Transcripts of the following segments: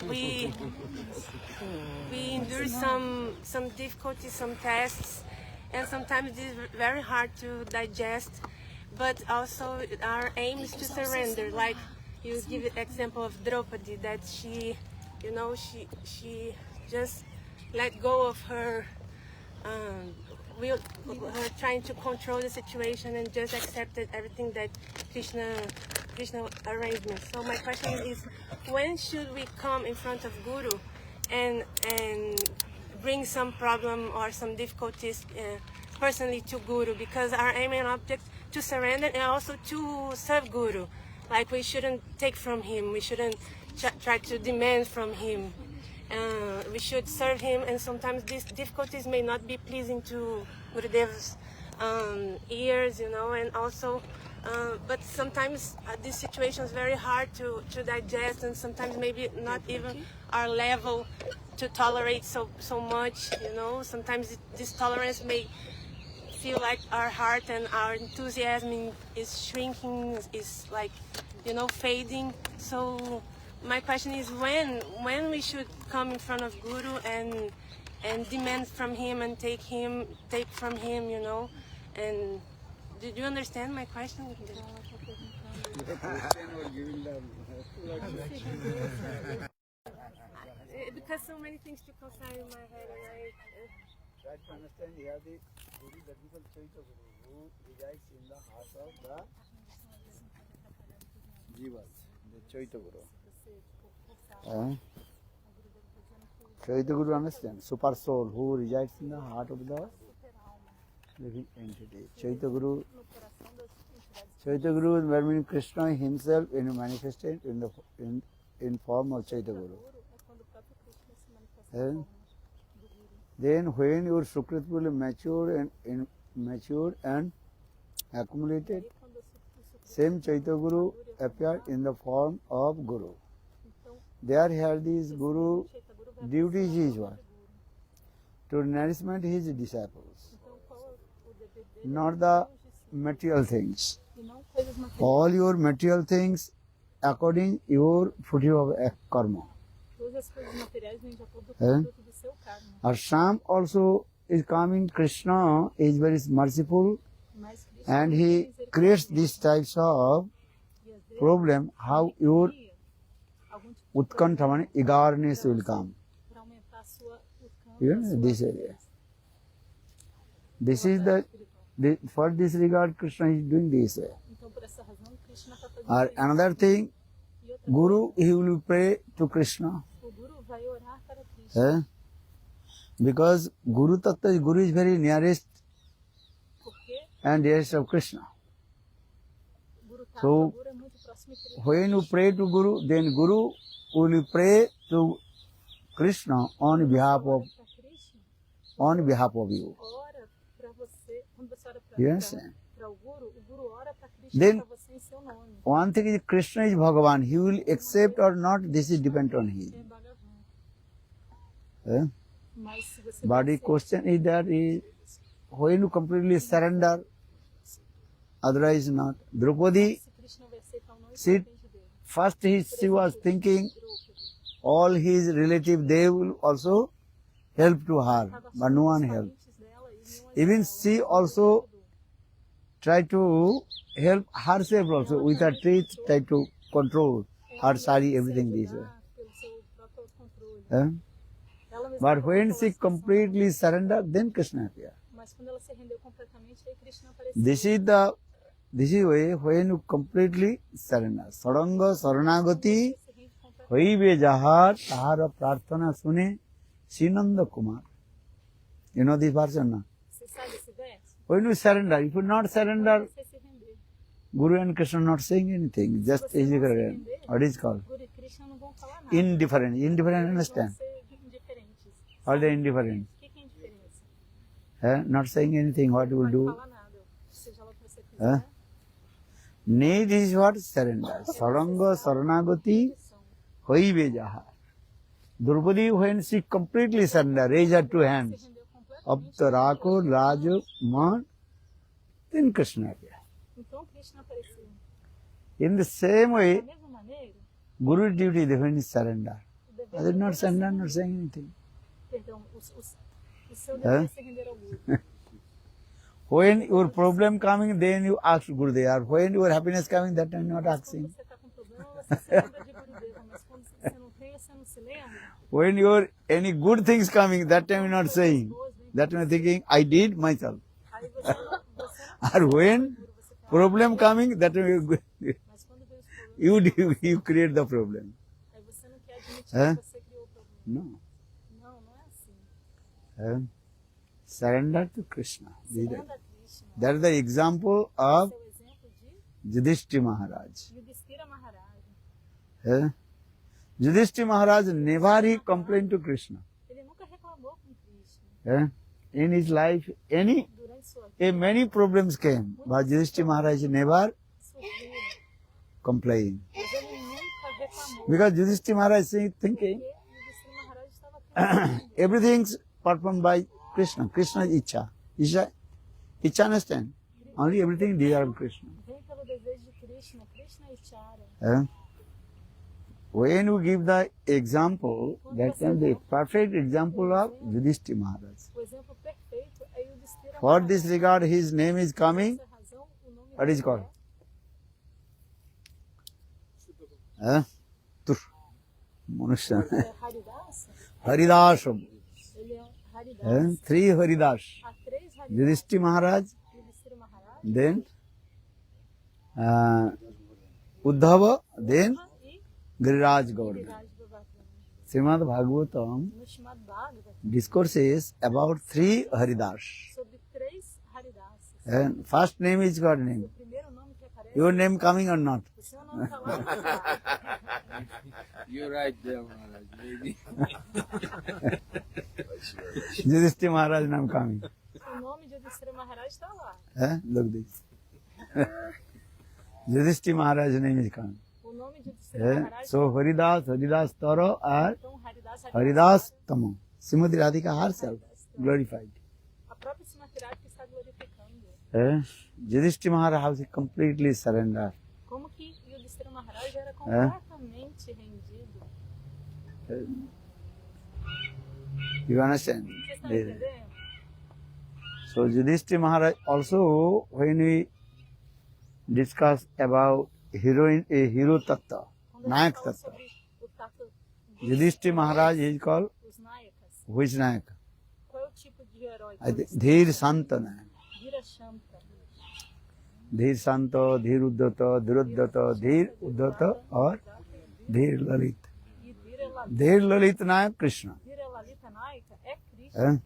we endure some difficulties, some tests, and sometimes it is very hard to digest. But also our aim is to surrender. Like you give the example of Draupadi, that she just let go of her will, her trying to control the situation and just accepted everything that Krishna arrangement. So my question is, when should we come in front of Guru and bring some problem or some difficulties personally to Guru, because our aim and object to surrender and also to serve Guru. Like we shouldn't take from him, we shouldn't try to demand from him. We should serve him, and sometimes these difficulties may not be pleasing to Gurudev's ears, and also, but sometimes this situation is very hard to digest, and sometimes maybe not even our level to tolerate so much, Sometimes this tolerance may feel like our heart and our enthusiasm is shrinking, is like, fading. So my question is, when we should come in front of Guru and demand from him and take from him, And did you understand my question? Because so many things to consider in my head, and I try to understand here the Guru, that is the Chaitanya Guru, who resides in the heart of the Jivas, the Chaitanya Guru. Chaitanya Guru, understand? Super soul who resides in the heart of the living entity. Chaitanya Guru means Krishna himself manifested in form of Chaitanya Guru. Then when your Sukrit will mature and accumulated, same Chaitanya Guru appeared in the form of Guru. There here this Guru duty is what? To nourishment his disciples, not the material things. All your material things according your fruit of karma. Asham also is coming. Krishna is very merciful, and he creates these types of problem. How your utkantha, eagerness will come. This area. This is for this regard Krishna is doing this. Or another thing, Guru, he will pray to Krishna. Because Guru Tattva, Guru is very nearest and dearest of Krishna. So when you pray to Guru, then Guru will pray to Krishna on behalf of you. Yes. Then one thing is, Krishna is Bhagavan. He will accept or not, this is depend on him. But the question is that when you completely surrender, otherwise not. Draupadi, she was thinking all his relatives, they will also help to her, but no one helped. Even she also tried to help herself also with her teeth, tried to control her sari, everything this way. But when she completely surrendered, then Krishna appeared. This is way when you completely surrender. Saranga saranagati hoibe jahar tahara prarthana sune Sinanda Kumar. You know this version, no? When you surrender, if you not surrender, Guru and Krishna not saying anything, just what is called? Indifferent. Indifferent, understand? What is indifferent? Not saying anything, what you will do? Need is what? Surrender. Saranga saranagati hoibe jahar. Draupadi, when she completely surrendered, raised her two hands, up the Rako, Raju, Man, then Krishna appeared. In the same way, Guru's duty is when he surrender. I did not surrender, not saying anything. Perdão, o seu Hã? dever é se render ao Guru. When your problem coming, then you ask Gurudev. When your happiness coming, that time not Quando asking. você está com problema, você se lembra de Gurudeva, mas quando você não tem, você não se lembra. When your any good things coming, that time you not saying. That time you thinking, I did myself. Aí você não Or when você fala, problem coming, that time mas quando vem os problemas, you create the problem. aí você não quer admitir Hã? que você criou o problema. No. Não, não é assim. Surrender to Krishna. Surrender a Krishna. That is the example of Esse é o exemplo de Yudhishthira Maharaj. Yudhishthira Maharaj. Yudhishthira Maharaj never he complained to Krishna. Ele nunca reclamou com Krishna. In his life, Durante sua vida, many problems came, but Yudhishthira Maharaj never surgiu, complained. mas ele nunca reclamou. Because Yudhishthira Maharaj is thinking, Porque Yudhishthira Maharaj estava pensando. everything's performed by Krishna. Krishna is Icha. Icha understand? Only everything desire of Krishna. Vem pelo desejo de Krishna, Krishna e Chara. When you give the example, that can be a perfect example of Yudhishthira Maharaj. O exemplo perfeito é Yudhishthira For Maharaj. this regard, his name is Por coming. essa razão, o nome What is dele called? é Tur. Manusha. Haridasa. Haridas. Ele é Haridasa. Three Haridas. Há três Haridas. Yudhishthira Maharaj, Yudhishthira Maharaj. then Uddhava, then E Giriraj Govardhan. Giriraj Govardhan. Srimad Bhagavatam No Srimad Bhagavatam, discourses about three Haridas. sobre três Haridasas. And first name is God name. O primeiro nome que aparece, Your name coming or not? o seu nome está lá. You're right there, Maharaj. Maybe. Yudhishthira Maharaj name coming. O nome de Yudhishthira Maharaj está lá. Look this. Yudhishthira Maharaj name is coming. O nome de Yudhishthira Maharaj. So Haridas Taro or Então, Haridas, Haridas Tamo. Srimati Radhika herself glorified. A própria Srimati Radhika está glorificando. Yudhishthira Maharaj has completely surrendered. Como que Yudhishthira Maharaj era completamente rendido. You understand? Vocês estão entendendo? So Yudhishthira Maharaj also, when we discuss about hero tattva, Quando Nayak a gente fala tattva, sobre o tato Yudhishthira Maharaj is called dos Nayakas, which Nayak? qual é o tipo de herói? I think Dhir Santa Nayak. Vira Shanta. Dhir Santa, Dhir Uddhata, Dhiruddhata, Dhir Uddhata or Dhir Lalit. E Vira Lalita. Dhir Lalit Nayak Krishna. Vira Lalita Nayaka é Krishna.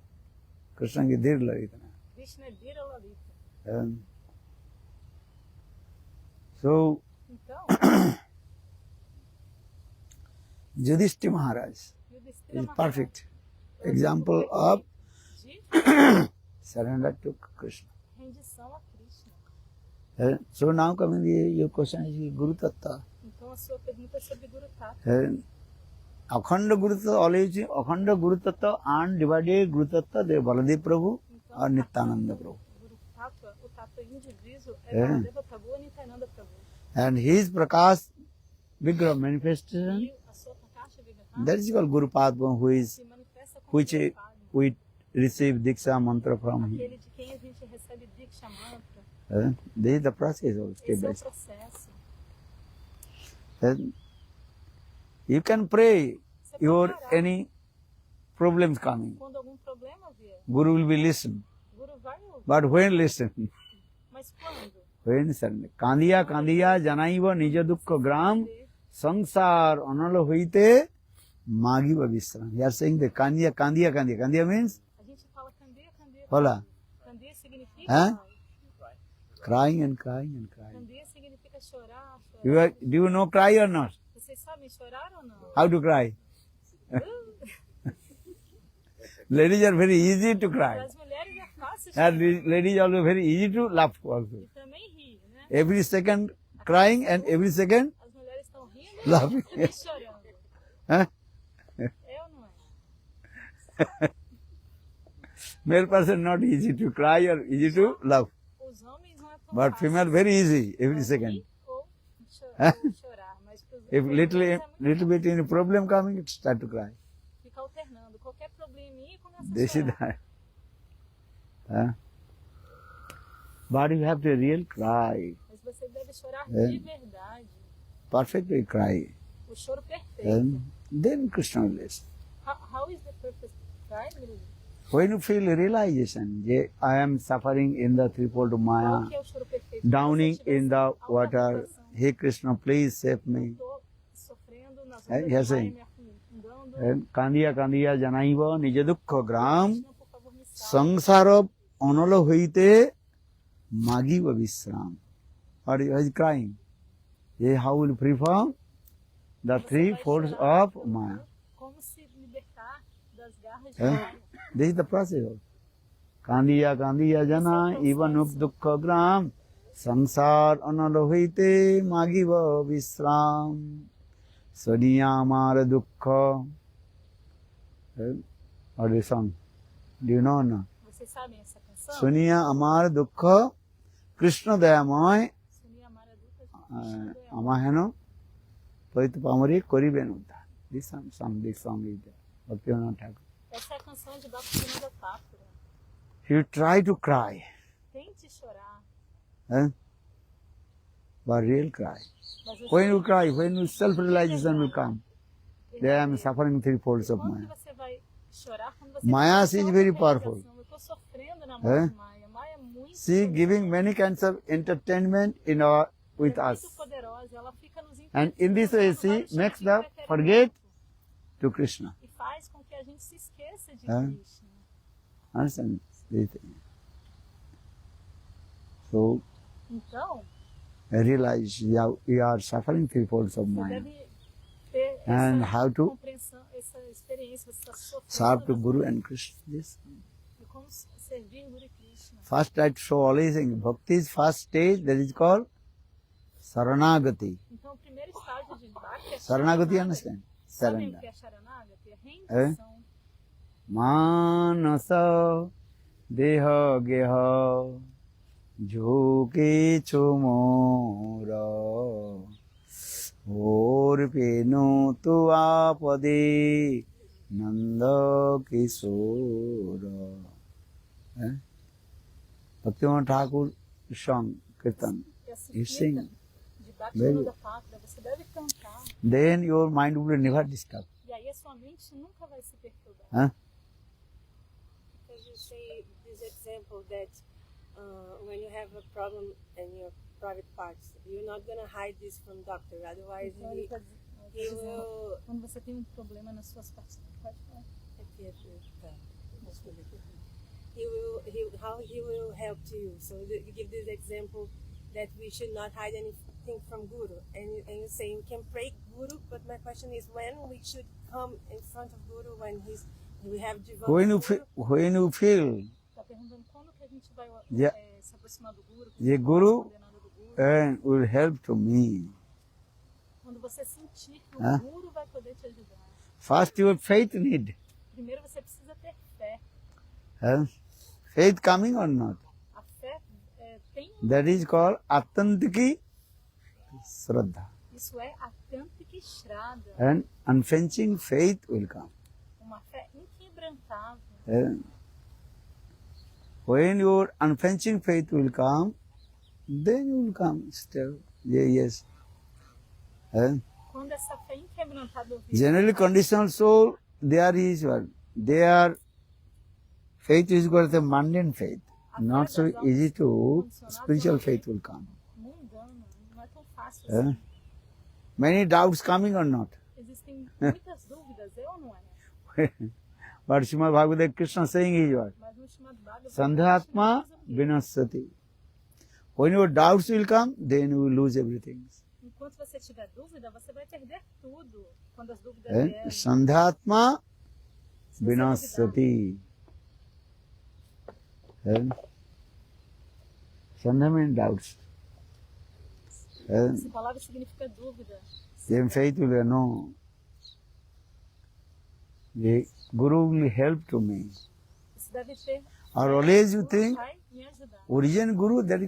Krishna ki Dhir Lalit Nayak. Krishna é Vira Lalita. So Então, Yudhishthira Maharaj Yudhishthira is Maharaj perfect example of de surrender to Krishna. rendição a Krishna. So now coming your question is Guru Tattva. Então, a sua pergunta é sobre Guru Tattva. Akhanda Guru Tattva, always Akhanda Guru Tattva undivided Guru Tattva, they Baladev Prabhu or Nityananda Prabhu. Guru Tattva, o Tattva indivíduo é Baladeva Prabhu e Nityananda Prabhu. And his Prakash Vigraha manifestation, E a sua Prakasha Vigraha that is called Guru Padma, se manifesta como which Guru Padma, we receive Diksha mantra from him. aquele de quem a gente recebe Diksha Mantra. This is the process of step Esse é by o step. processo. You can pray Você pode your orar. any problems coming. Quando algum problema vier, Guru will be listen. Guru vai ouvir. But when listen? Mas quando? When surrender. Kandiya kandiya janaiva nija dukkha gram sansar anala hoite magiva visram. You are saying the kandiya kandiya kandiya. Kandiya means A gente fala candeia, candeia. Hola. Candeia significa Hã? crying and crying and crying. Candeia significa chorar, chorar. Do you know cry or not? Vocês sabem chorar ou não? How to cry? Ladies are very easy to cry. Para as mulheres é fácil chorar. And ladies are also very easy to laugh also. E também rir, né? Every second crying and every second As mulheres estão rindo laughing. e chorando. Huh? É ou não é? Male person not easy to cry or easy to laugh. Os homens não é tão But fácil. female very easy every second. Rir ou chorar, mas para os If little bit in problem coming, it start to cry. Fica alternando. Qualquer probleminha e começa a This is chorar. that. Huh? But you have to real cry, Mas você deve chorar É. de verdade. perfectly cry. O choro perfeito. And then Krishna will listen. How is the perfect cry, Guru? When you feel realization, that I am suffering in the threefold Maya, Qual que é o choro perfeito? drowning Se você in the tivesse water, autoafirmação, hey Krishna, please save me. Estou sofrendo nas É, ondas yes, do mar, sim. me afundando. And Kandiya Kandiya Janaiva Nija Dukkha Gram Krishna, por favor, me salve. Sangsara Anala Hoite Magiva Visram. Or he is crying. He how will prefer the Você three vai folds chorar of pelo Maya. amor, como se libertar das garras de É. Maya. This is the process. Kandiya Kandiya Jana Even Dukkha Gram Sangsar Anala Hoite Magiva Visram. Swadiyamara Dukkha. Or the song. Do you know or not? Vocês sabem essa canção? Suniya Amar Dukkha Krishna Dayamoy Sunia Amara Dukkha, Krishna Dayamaya. Amaheno Paita Pamari Koriben. This song is there. Bhaktivinoda Thakur. Essa é a canção de Bhaktivinoda Thakura. You try to cry, Tente chorar, but real cry. mas o When choro you cry, when you self-realization will come, then I am suffering three folds of Quando Maya. que você vai chorar? Quando você Maya tem is very powerful. autorrealização. Eu estou sofrendo na mão de Maya. Maya é muito She poderosa. giving many kinds of entertainment with Ela é us. muito poderosa. Ela fica nos And in this way, she entretendo, makes de the entretenimento. forget to Krishna. E faz com que a gente se esqueça de É. Krishna. Understand? This thing. So, Então, realize you are suffering three folds of você Maya. deve ter And essa how to compreensão, essa experiência. Você está serve sofrendo to na Guru sua and vida. Krishna. This. E como servir Guru e Krishna. First I show always in Bhakti's first stage, that is called Saranagati. Então, o primeiro estágio de Bhakti é Saranagati, Sharanagati. understand? Sabem o Surrender. que é Sharanagati? É rendição. Manasa Deha Geha Jhoke Chumora Orpenu Tuapade Nanda Kisora. Bhaktivinoda Thakur song Kirtan. Essa You fita sing. de Bhaktivinoda Thakura, você deve cantar. Then your mind will never disturb. E aí a sua mente nunca vai se perturbar. Huh? Because you say this example that when you have a problem in your private parts, you're not going to hide this from doctor. Otherwise, Então, ele tá dizendo, he will... quando você tem um problema nas suas partes, pode falar. How he will help to you. So you give this example that we should not hide anything from Guru. And you say you can pray Guru, but my question is when we should come in front of Guru when we have devoted When you feel Está perguntando quando que a gente vai Yeah. se aproximar do Guru, the quando Guru não responder nada do Guru. will help to me. Quando você sentir que o Hã? Guru vai poder te ajudar. First your faith need. Primeiro você precisa ter fé. Faith coming or not? A fé tem That is called Attantiki Shraddha. isso é Atantika Shraddha, And unflinching faith will come. uma fé inquebrantável. When your unflinching faith will come, then you will come still. Yes. Quando essa fé inquebrantável vier, Generally conditional soul, their faith is got a mundane faith. Not so easy to spiritual faith will come. mundana, não é tão fácil assim. Many doubts coming or not. Existem muitas dúvidas, ou não é? But Srimad Bhagavad Krishna saying is what? Mas no Srimad Bhagavatam, Sandhatma vinasati. When your doubts will come, then you will lose everything. enquanto você tiver dúvida, você vai perder tudo. Quando as dúvidas vierem, Sandhatma se você duvidar, vinasati. Sandha means doubts. essa palavra significa dúvida. Then faith will know. The Guru will help to me. Você deve ter Or always you Guru think, vai me ajudar. origin Guru, that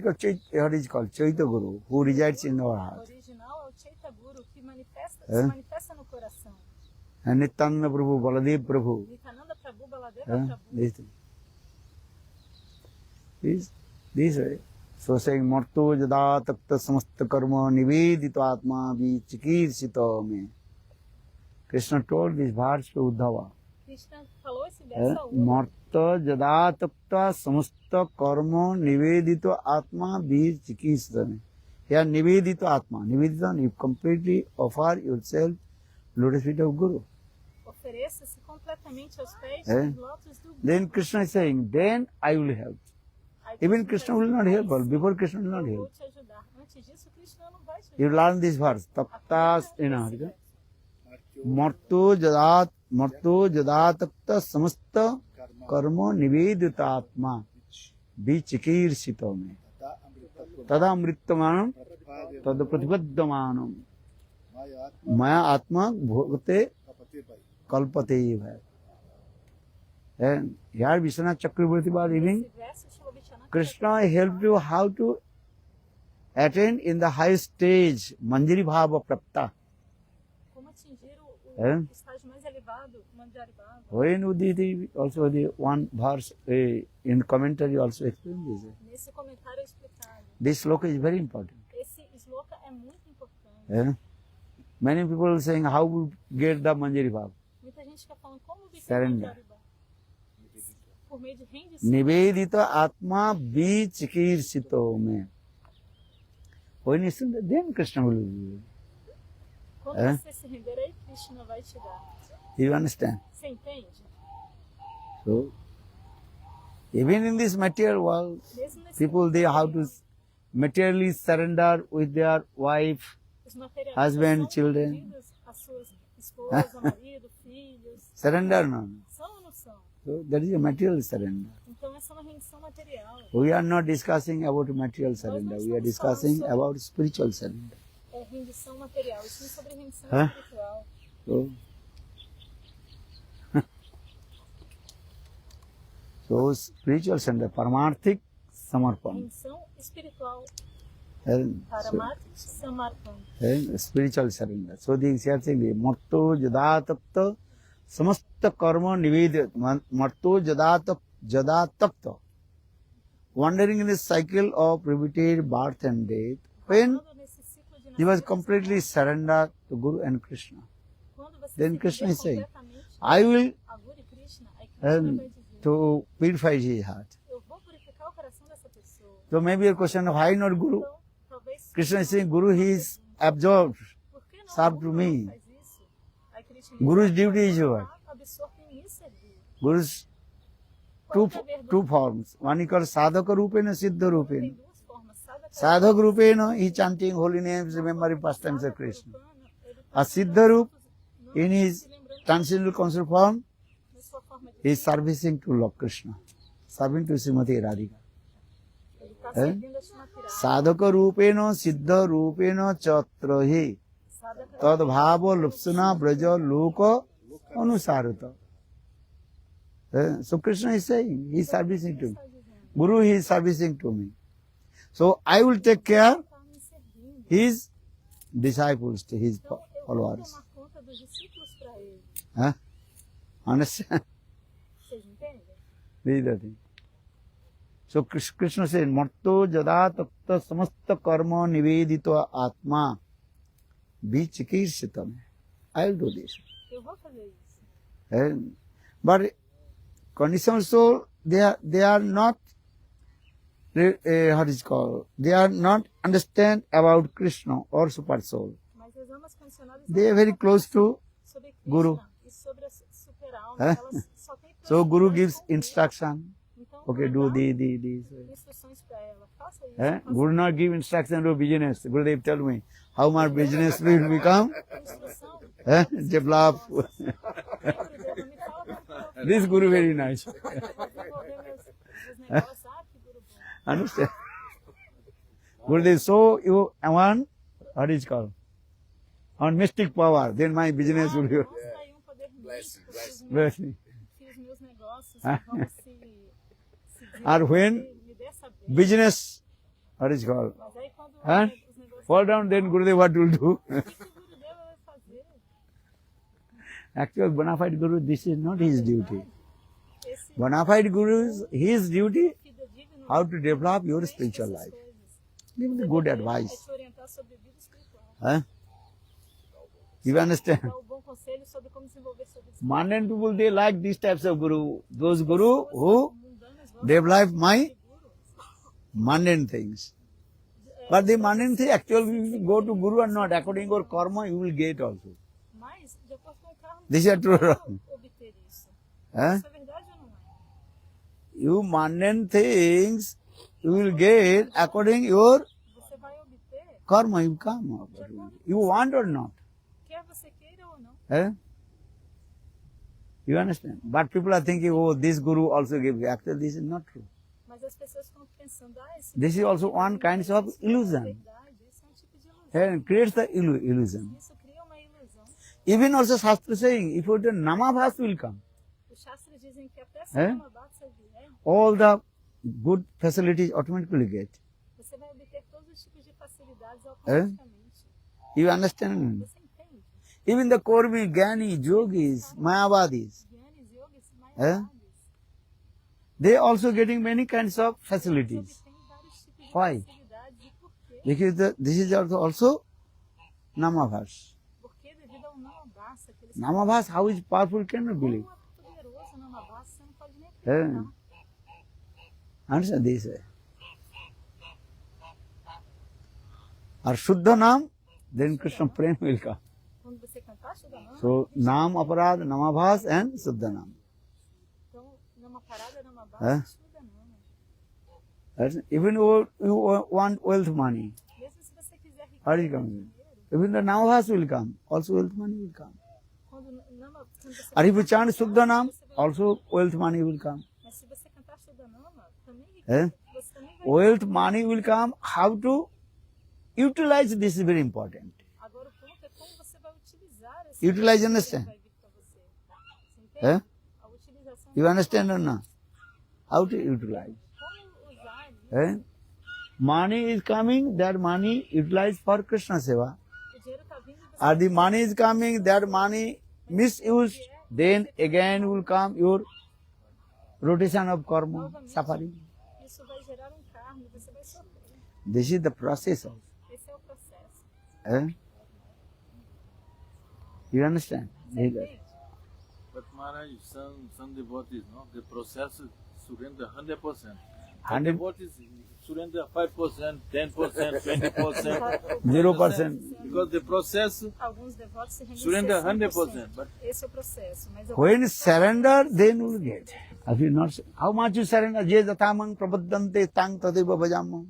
is called Chaitya Guru, who resides in our O heart. original é o Chaitya Guru, que manifesta se manifesta no coração. And Nityananda Prabhu, Baladev Prabhu. Nityananda Prabhu, Baladeva Prabhu. This way. So saying, Marto jada takta samasta karma nivedito atma vichikirshito me. Krishna told this verse to Uddhava. Krishna falou esse verso a Uddhava. Marto jada takta samasta karma nivedito atma vichikirshito me. Here nivedito atma. Nivedito, you completely offer yourself lotus feet of Guru. Ofereça-se completamente aos pés dos lotos do Guru. Then Krishna is saying, then I will help. Even Krishna will not help. Before Krishna will not help. You learn this verse. Taktas, Marto jada takta samasta karma nivedita atma vichikirshito me. Tada amritamanam tada pratipaddamanam maya atma bhogate kalpate bhai. And here Vishwanath Chakravarti was living. Krishna helped you how to attain in the high stage, Manjari Bhava Prapta. When Uditi also the one verse in commentary also explained this. This sloka is very important. Many people are saying how we get the Manjari Bhava. Surrender. Nivedita atma vichikirshito me. When you say that, then Krishna will give you. You understand? So, even in this material world, people they have to materially surrender with their wife, husband, children. Surrender no. So that is a material surrender. We are not discussing about material surrender. We are discussing about spiritual surrender. So spiritual surrender, paramarthik samarpan. Spiritual surrender. So the saying, Marto jada samasta karma nivedit, marto jada tapta. Wandering in this cycle of repeated birth and death, when he was completely surrendered to Guru and Krishna. Then Krishna is saying, I will to purify his heart. So maybe a question of why not Guru? Krishna is saying, Guru, he is absorbed, served to me. Guru's duty is what? Guru's two forms. One is called Sadhaka Rupena, Siddha Rupena. Sadhaka Rupena, he chanting holy names, remembering pastimes of Krishna. A Siddha Rup, in his transcendental conscious form, he is servicing to Lord Krishna, serving to Srimati Radhika. Sadhaka Rupena, Siddha Rupena, Chatrahi. Tad bhava lupsana braja loka anusarata. So Krishna is saying, he is servicing to me. Guru, he is servicing to me. So I will take care his disciples, to his followers. Understand? This is the thing. So Krishna said, Marto jada takta samasta karma nivedito atma vichikirshita me. I will do this. But conditional soul, they are not, how is it called? They are not understand about Krishna or super soul. They are very close to Guru. So Guru gives instruction. Okay, do this. Guru not give instruction to business. Gurudev tell me how my business will become. Develop. This Guru very nice. Understand? Gurudev, so you want, what is it called? On mystic power, then my business will be. Blessing. Or when business, what is it called? Fall down, then Gurudev what will do? Actual bona fide guru, this is not his duty. Esse Bona fide guru's his duty, fidedigno how to develop your investe spiritual nessas life. coisas. Give the good É advice. te orientar sobre vida espiritual. Huh? You understand? Dar o bom conselho sobre como desenvolver sua vida espiritual. Mundane people, they like these types of guru. Those guru who Mundanas gostam develop my de gurus. mundane things. But the mundane thing, actually, you will go to guru or not, according to your karma, you will get also. Mas, de acordo com o karma, This is true. você vai obter isso. Huh? Isso é verdade ou não é? You mundane things, you will get according your Você vai obter, karma, you come. You want or not. quer você queira ou não. Eh? You understand? But people are thinking, oh, this guru also gave. Actually, this is not true. Mas as pessoas estão pensando, esse This is also one kind of illusion. verdade, isso é um tipo de ilusão. And creates the illusion. Isso cria uma ilusão. Even also Shastra saying, if you do Namabhas will come. Os Shastras dizem que até se É? uma bhatsa vier, All the good facilities automatically get. você vai obter todos os tipos de facilidades É? automaticamente. You understand? Você entende? Even the Kormi, Gyani, Yogis, Mayavadis, Gyanis, yogis, É? mayavadis, they also getting many kinds of facilities. obtêm vários tipos de Why? facilidades. E por quê? Because this is also Namabhas. Porque devido ao Namabhasa, que eles Namabhas, how is powerful, cannot believe. como é poderoso o Namabhasa, você não pode nem É. acreditar. Understand this? Or Shuddha Nam, then Krishna Prem will come. Quando você cantar Shuddhanama, So, Nam Aparad, Namabhas and Shuddha Nam. então, numa parada É? Namabhasa, Shuddhanama. Even you want wealth money, Mesmo se você quiser how is it riqueza, coming? dinheiro, Even the Namabhas will come, also wealth money will come. quando você Or if you chant Shuddha Nam, also wealth money will come. mas se você cantar Shuddhanama, também É? você também vai. Wealth money will come. How to utilize this is very important. Agora o ponto é como você vai utilizar esse Utilize, dinheiro que understand? vai vir para você. Você entende? Eh? A utilização You understand or not? How to utilize? como usar isso. Eh? Money is coming, that money utilized for Krishna Seva. O dinheiro está vindo você Or the money is coming, that money misused, then again will come your rotation of karma, suffering. isso vai gerar um karma e você vai sofrer. This is the process of. Esse é o processo. Eh? You understand? Você entende? But Maharaj, some devotees, no, the process surrender 100%. 100 Devotees surrender 5%, 10%, 20%, 0%. because the process Alguns devotos se rendem surrender 60%. 100%. But Esse é o processo. Mas eu When surrender, then you will get. If you not, how much you surrender? Je jatamang prabhaddante tang tadeva bhajamam.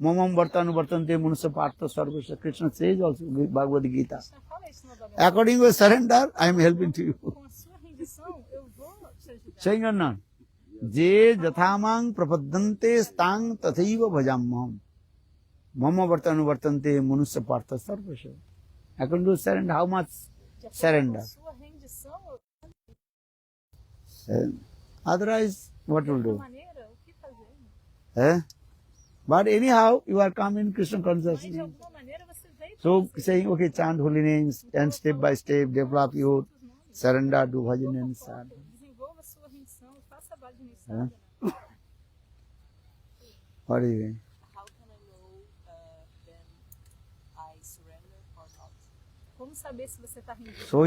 Mamam vartanu vartante manusa partha sarvasya. Krishna says also in Bhagavad Gita. Krishna fala isso no Bhagavad According to your surrender, I am helping to you. Com a sua rendição, eu vou te ajudar. Saying or not? Je jatamang prabhaddante tang tathaiva bhajamam. Mama vartanu vartante manusa partha sarvasya. According to surrender, how much De acordo surrender? com a sua rendição, Otherwise, what will de do? maneira, o que fazer? Eh? But anyhow, you are coming in Krishna Mas de consciousness. alguma maneira você veio So para saying, okay, chant holy names and step by step develop your os nomes. surrender to bhajan and Pouco a sadhana. pouco, desenvolva a sua rendição e faça a base de sadhana. What do you mean? How can I know when I surrender or not? Como saber se você está rendido? So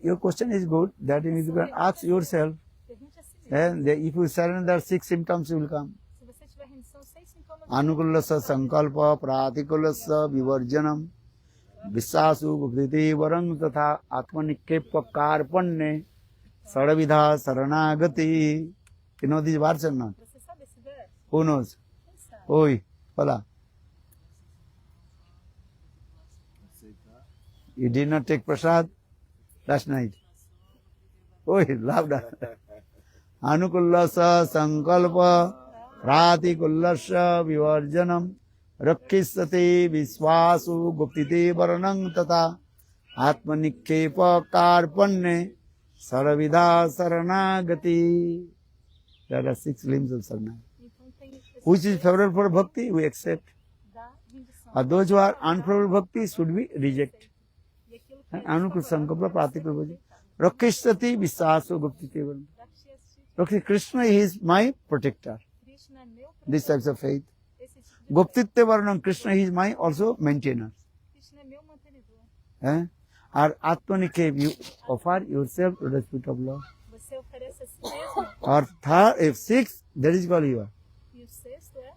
your question is good. That means you can ask yourself, Pergunte a si mesmo. and if you surrender, 6 symptoms will come. Se você tiver rendição, 6 sintomas Anukulasa sankalpa pratikulasa vivarjanam vissasu guptiti varang tatha atmanikkepa karpanne sadavidha saranagati. You know these words or not? Você sabe esse verso? Who knows? Quem sabe? Oi, fala. You did not take prasad last night. Oi, louder. Anukullasa sankalpa pratikullasya vivarjanam rakkhisati visvasu guptiti varanang tata atmanikkepa karpanne saravidha saranagati. There are 6 limbs of sarana. Então tem esse Which is favorable for bhakti, we accept. da rendição. Those who are unfavorable bhakti should we reject. E aquilo que Anukul Sankapla Pratikul Rakhishtati Visaso Guptite Varnam. Okay, Krishna is my protector. Krishna é meu This protetor. types of faith. Esse tipo de Guptite Varnam, Krishna is my also maintainer. Krishna é meu mantenedor. Or Atmanikev, you offer yourself to the spirit of love. Você oferece a si mesmo. Or third, if sixth, that is called Eva. E o sexto é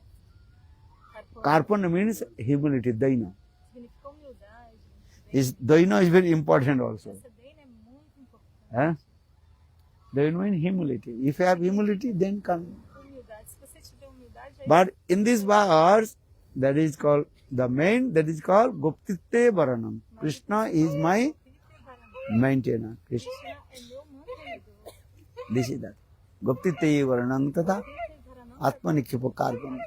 Karpana means humility, Daina. significa humildade. Daina is very important also. Essa Daina é muito importante. Daina means humility. If you have humility, then come. Humildade. Se você tiver humildade, aí But in this verse, that is called the main, that is called Guptite Varanam. Krishna is my maintainer. Krishna. Krishna é meu mantenedor. This is that. Guptite Varanam tata Atmanikhipa Karpana.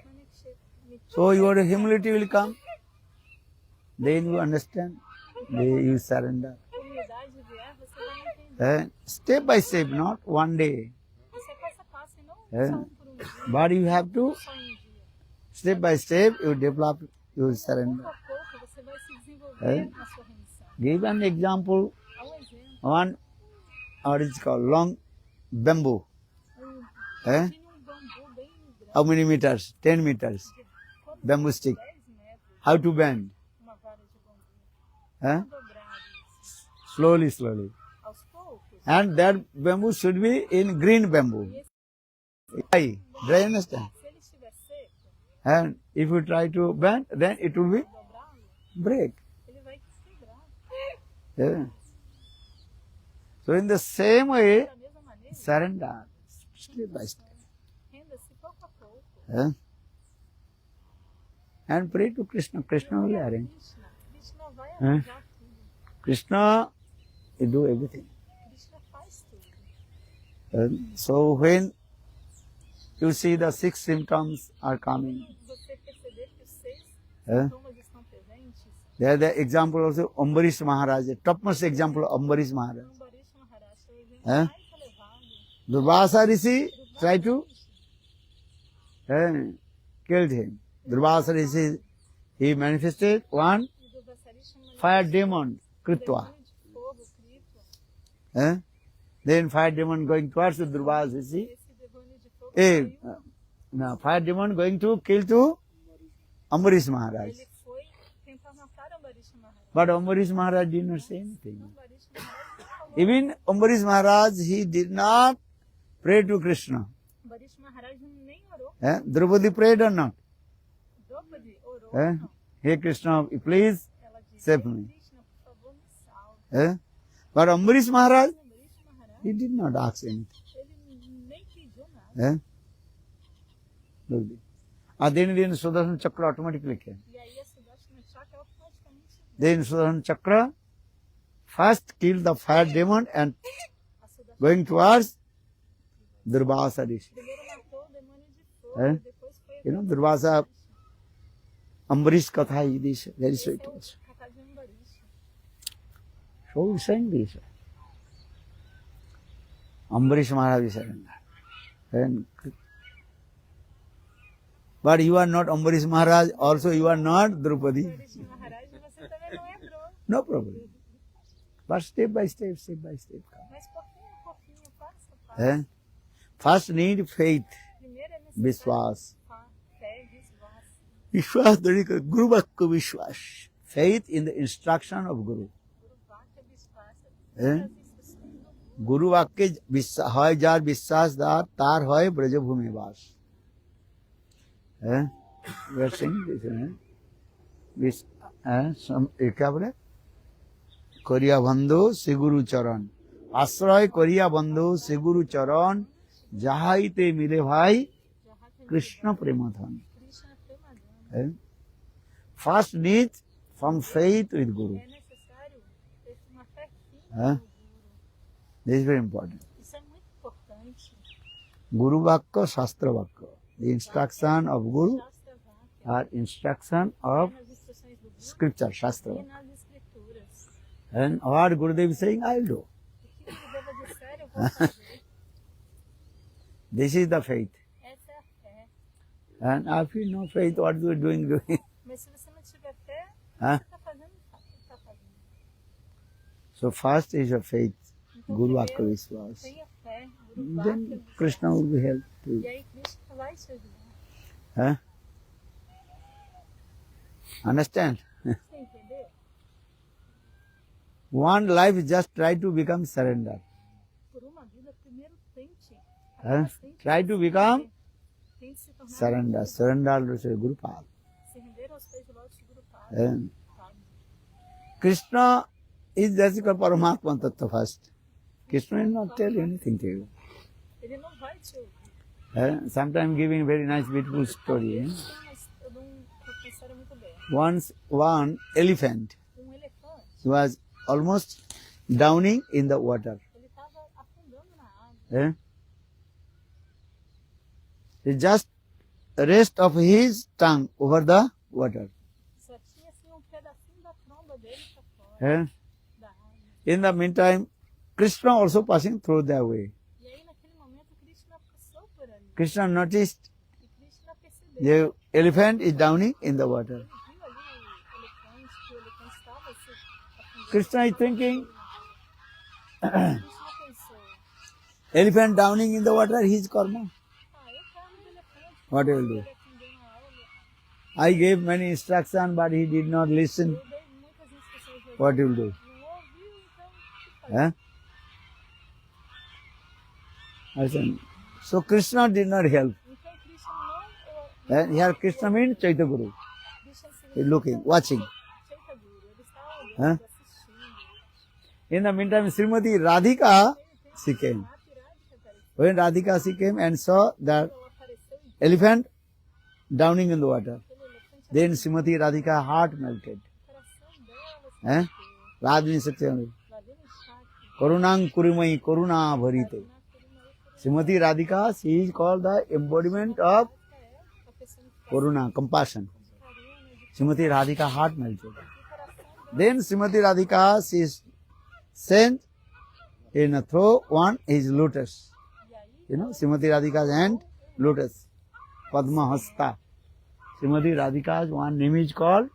So your humility will come. Then you understand. Then you surrender. Humildade vier, você vai entender. Step by step, not one day. Isso é passo a passo e não só por dia. But you have to, Só dia. step by step, you develop, you surrender. Pouco a pouco você vai se desenvolver na sua remissão. Give an example. Há exemplo. One, what is called long bamboo. Tinha bambu bem grande. How many meters? 10 meters. Bamboo stick. 10 metros, How to bend? uma vara de bambu. Huh? Dobrado. Slowly, slowly. Aos poucos. And that bamboo should be in green bamboo. Dry. Dry, understand? Se ele estiver seco, And if you try to bend, then it will be dobrá-lo, break. ele vai quebrar. Yeah. So in the same way, Da mesma maneira, surrender. Step by step. renda-se pouco a pouco. Huh? And pray to Krishna. Krishna will arrange. Krishna vai arranjar tudo. Krishna will do everything. Krishna faz tudo. So when you see the six symptoms are coming, Você perceber que os 6 Hã? sintomas estão presentes, there the example also Ambarish Maharaj, the topmost example of Ambarish Maharaj. Ambarish Maharaj é o exemplo Hã? mais elevado. Durvasa Rishi tried to kill him. Durvasa Rishi, he manifested one E do Vassarishma fire demon, Kritva. de fogo, Krito, Then fire demon going towards the Durvasa Rishi. esse demônio de fogo Eh, saiu, no, fire demon going to kill to Ambarish Maharaj. ele foi tentar matar Ambarish Maharaj. But Ambarish Maharaj did not say anything. Ambarish Maharaj não falou. Even Ambarish Maharaj, he did not pray to Krishna. Ambarish Maharaj nem orou. Draupadi prayed or not? Draupadi orou. Eh? Não. Hey Krishna, please Ela disse, save me. Krishna, por favor, me salve. But Ambarish Maharaj, Ambarish Maharaj, he did not ask anything. ele nem pediu nada. Look this. Then Sudarshan Chakra automatically came. E aí a Sudarshana Chakra automaticamente Then Sudarshan Chakra first killed the fire demon and a Sudarshana going towards Durvasa Rishi. primeiro matou o demônio de fogo, É? e depois foi You know, Durvasa Ambarish Katha is this, very sweet also. Katha de Ambarish. So we sang this. Ambarish Maharaj is surrendered. And but you are not Ambarish Maharaj, also you are not Draupadi. Ambarish Maharaj, você também não entrou. No problem. But step by step, step by step. Mas pouquinho, passo a passo. First need faith, Primeiro é necessário Vishwas. fé, visvas. Vishwas, that is called Guru Vakya Vishwas. Faith in the instruction of Guru. Guru Vakya Vishwas. হ্যাঁ? As instruções do গুরু বাক্যে হয় যার বিশ্বাস তার হয় ব্রজভূমি বাস হ্যাঁ क्या बोले করিয়া বন্ধু শ্রীগুরু চরণ আশ্রয় করিয়া বন্ধু শ্রীগুরু চরণ যাহাইতে মিলে ভাই কৃষ্ণ প্রেমধন Krishna Premadana. First need from faith with guru É necessário ter uma fé firme Hã? no Guru. This is very important Isso é muito importante. Guru বাক্য শাস্ত্র বাক্য the instruction of guru Shastra Vakya. আর instruction of Nas instruções do Guru scripture, Shastra. e nas escrituras. And what Gurudev is saying, I'll do. O que o Gurudeva disser, eu vou fazer. This is the faith. Essa é a fé. And if you no faith, what you are doing? Mas se você não tiver fé, Hã? você está fazendo, está fazendo. So first is your faith, Então, Guru primeiro, Akavishwas. tenha fé, Guru Then Vakya, Krishna will be help e to aí Krishna vai te ajudar. huh? Understand? Você entendeu? One life just try to become surrender. Por uma vida, primeiro tente. Huh? apenas tente Try to se become render. Tente se tornar surrender. Guru. Surrender to Guru Pad. Se render aos pés do lote de Guru Pada. And Krishna is basically Paramatma Tattva first. Krishna will not tell anything to you. Ele não vai te ouvir. Sometimes giving very nice, beautiful story. Mas eu dou uma história muito bela. Once one elephant Elefante, was almost drowning in the water. ele estava afundando na água. He just rest of his tongue over the water. Só tinha assim pedacinho da tromba dele para fora da água. In the meantime, Krishna also passing through that way. E aí naquele momento Krishna passou por ali. Krishna noticed E Krishna percebeu. the elephant is drowning in the water. Ele viu ali o elefante, que o elefante estava se afundando. Krishna is thinking, Krishna pensou, elephant drowning in the water, his karma. eu quero um elefante. What he will do? Ele afundou na água. I gave many instructions, but he did not listen. Eu dei muitas instruções para ele. What he will do? Não ouviu, então o que fazer? Huh? I said, so Krishna did not help. Então Krishna não Here Krishna means Chaitanya Guru. Krishna se He's looking, watching. Chaitanya Guru. Ele estava olhando, Huh? assistindo. In the meantime, Srimati Radhika, she came. When Radhika she came and saw that Ela apareceu e elephant drowning in the water, aquele elefante then Srimati Radhika heart melted. no coração dela. Eh? Radhini Satyam. Lá dentro do chakra. Karunang Kurimai Karuna Bharite. Srimati Radhika, she is called the embodiment of A pessoa que Karuna, compassion. caruna, de Srimati Radhika heart melted. coração dela. Then Srimati Radhika, she is sent in a throw one is lotus. E aí, You know, Srimati Radhika's hand, lotus. Padma Hasta. Srimati Radhika's one name is called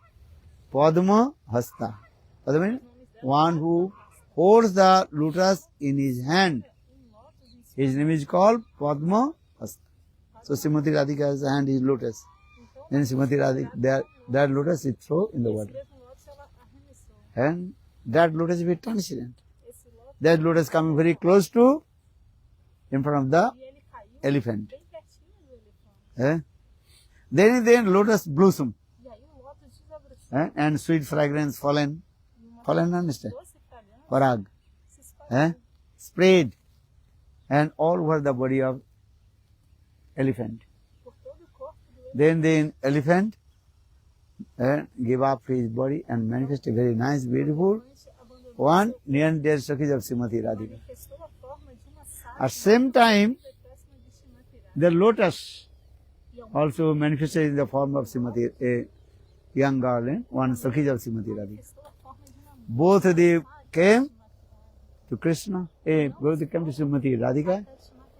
Padma Hasta. Padma means one who holds the lotus in his hand. His name is called Padma Hasta. So Srimati Radhika's hand is lotus. Then Srimati Radhika, that lotus is thrown in the water. mesmo lote ela arremessou. And that lotus will be transparent. Esse lote, That lotus coming very close to, in front of the e ele caiu elephant. bem pertinho do elefante. Then lotus blossom. E aí o loto desabrou. And sweet fragrance fallen, understand? Doce fragrante Parag. se espalhou Spread. And all over the body of elephant. por todo o corpo do elefante. Then the elephant gave up his body and manifested a very nice, beautiful O elefante abandonou one near dear Sakhis of Srimati Radhika. manifestou a forma de uma sábia At same time, próxima de Srimati Radhika. the lotus also manifested in the form of Srimati, a young girl, one Sakhis of Srimati Radhika. Manifestou a forma de uma Both they came to Krishna, both they came to Srimati Radhika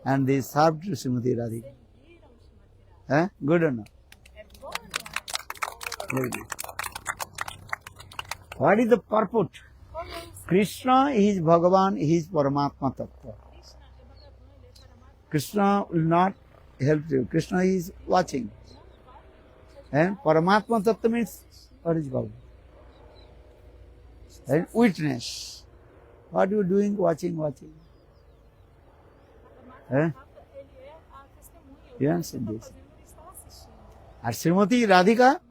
and they served to Srimati Radhika. Serviram Srimati Radhika. Good or not? É bom ou não? Very good. What is the purport? Qual é o Krishna is Bhagavan, he is Paramatma Tattva. Krishna é Bhagavan, ele é Paramatma. Krishna will not help you. Krishna is watching. And Paramatma Tattva means, what is Bhagavan? And witness. What you doing? Watching. Ele é a testemunha. O Yes, que ele indeed. está fazendo, ele está assistindo. And Srimati Radhika, Mas Srimati Radhika,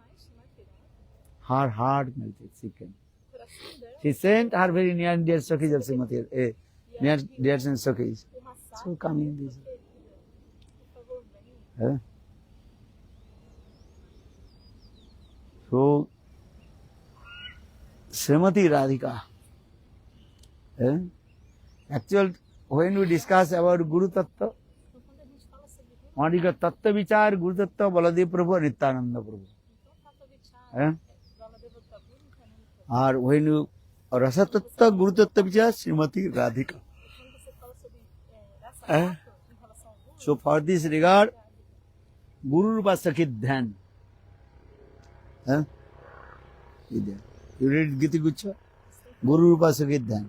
her heart melted. She came. o coração dela, She sent her very near and dear Sakhis of Srimati, near dear and Sakhis. uma sábia So come in this. querida. Por favor, venha. So, Srimati Radhika. Actually, when we discuss about Guru Tattva, Então, quando a gente fala sobre Guru, what is the Tattva Vichar, Guru Tattva, Baladev Prabhu, Nityananda Prabhu. então Tata Vichara, Eh? Baladeva Prabhu, Nityananda Prabhu. Or when you Rasa Tattva, Guru Tattva Vichar, Srimati Radhika. Quando você fala sobre raça Eh? em relação ao Guru, So for this regard, Guru Rupa Sakit Dhyan. You read Giti Gucha? Guru Rupa Sakit Dhyan.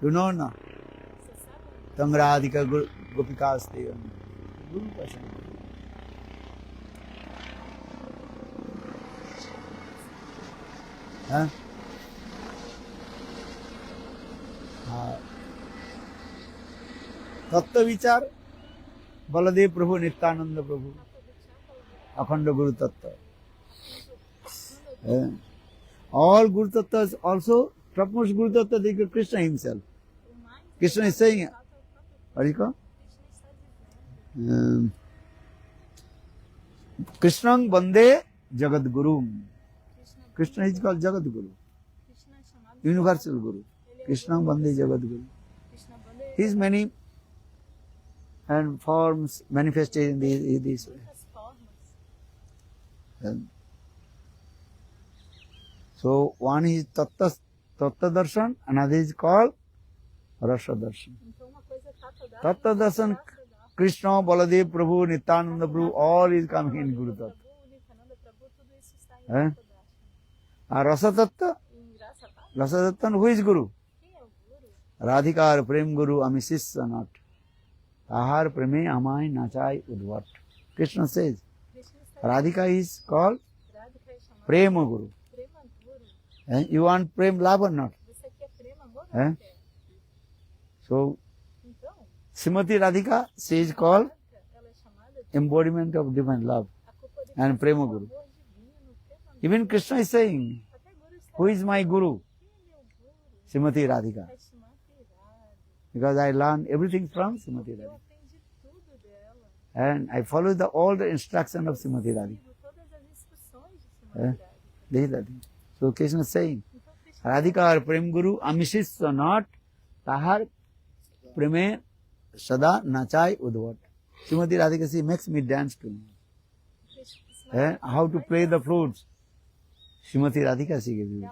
You know na? Você sabe? Tam Radhika Gopikaste. Guru Pashan. Huh? तत्व विचार बलदेव प्रभु नित्यानंद प्रभु अखंड गुरु तत्व. All Guru Tattvas also, topmost Guru Tattva is Krishna himself. Krishna is saying, what do you call? Krishna Bande Jagat Guru. Krishna is called Jagat Guru, universal Guru. Krishna Bande Jagat Guru. His many and forms manifested in this way. So one is Tattva Darshan, another is called Rasa Darshan. Tattva Darshan, Krishna, Baladev Prabhu, Nityananda Prabhu, all is coming in Guru Tattva. Rasa Tattva? Rasa Tattva, who is Guru? Radhikar Prem Guru Amisisya not. Tahar Preme Amai Nachai Udvat. Krishna says, Radhika is called Prema Guru. You want Prem love or not? So, Srimati Radhika, she is called embodiment of divine love and Prema Guru. Even Krishna is saying, who is my Guru? Srimati Radhika. Because I learned everything from Srimati Radhika. And I follow all the instructions of Srimati Radhika. So Krishna is saying, Radhika Prem Guru Amishisya not Tahar Preme Sada Nachai Udvat. Srimati Radhika, she makes me dance to me. How to play the flutes. Srimati Radhika, she gave you.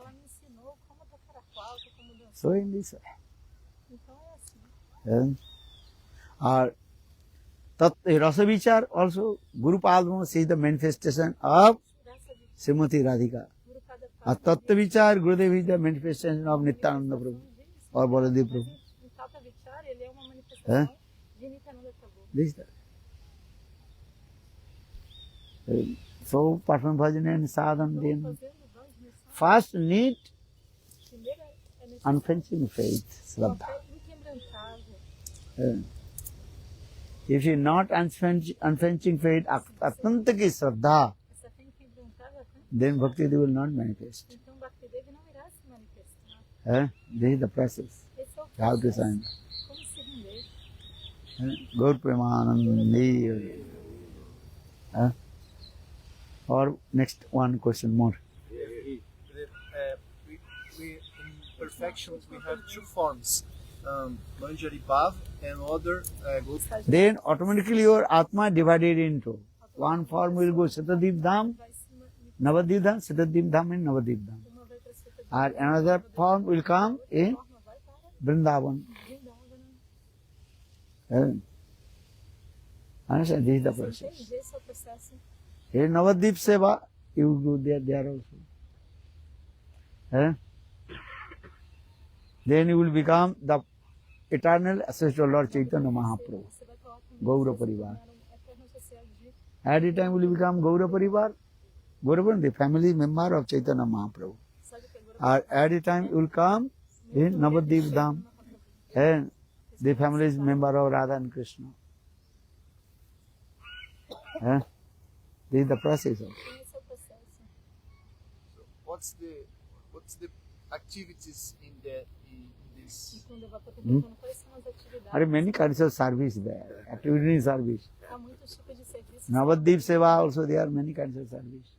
So in this way. Rasa Vichar also, Guru Padma, she is the manifestation of Srimati Radhika. Tattva Vichar, Gurudev is the manifestation of Nityananda Prabhu or Baladev Prabhu. This is that. So, perform bhajan and sadhan then. First need unflinching faith, Shraddha. If you not unflinching faith, Atanta ki Shraddha, then Bhakti will not manifest. This is the process. How to sign. Gaur Premanandi. Or next one question more. We in perfection we have two forms, Manjari Bhav and other Then automatically your Atma divided into one form will go Satadip Dham, Navadip Dham, Satadip Dham and Navadip Dham. And another form will come in Vrindavan. Understand? This is the process. In Navadip Seva, you will go there also. Then you will become the eternal associate of Lord Chaitanya Mahaprabhu, Gaura Parivar. At the time will become Gaura Parivar, Gaura, the family member of Chaitanya Mahaprabhu. At the time you will come in Navadip Dham, and the family is member of Radha and Krishna. This is the process. What's the activities in this? There are many kinds of service there, activity in service. Navadip Seva also there are many kinds of service.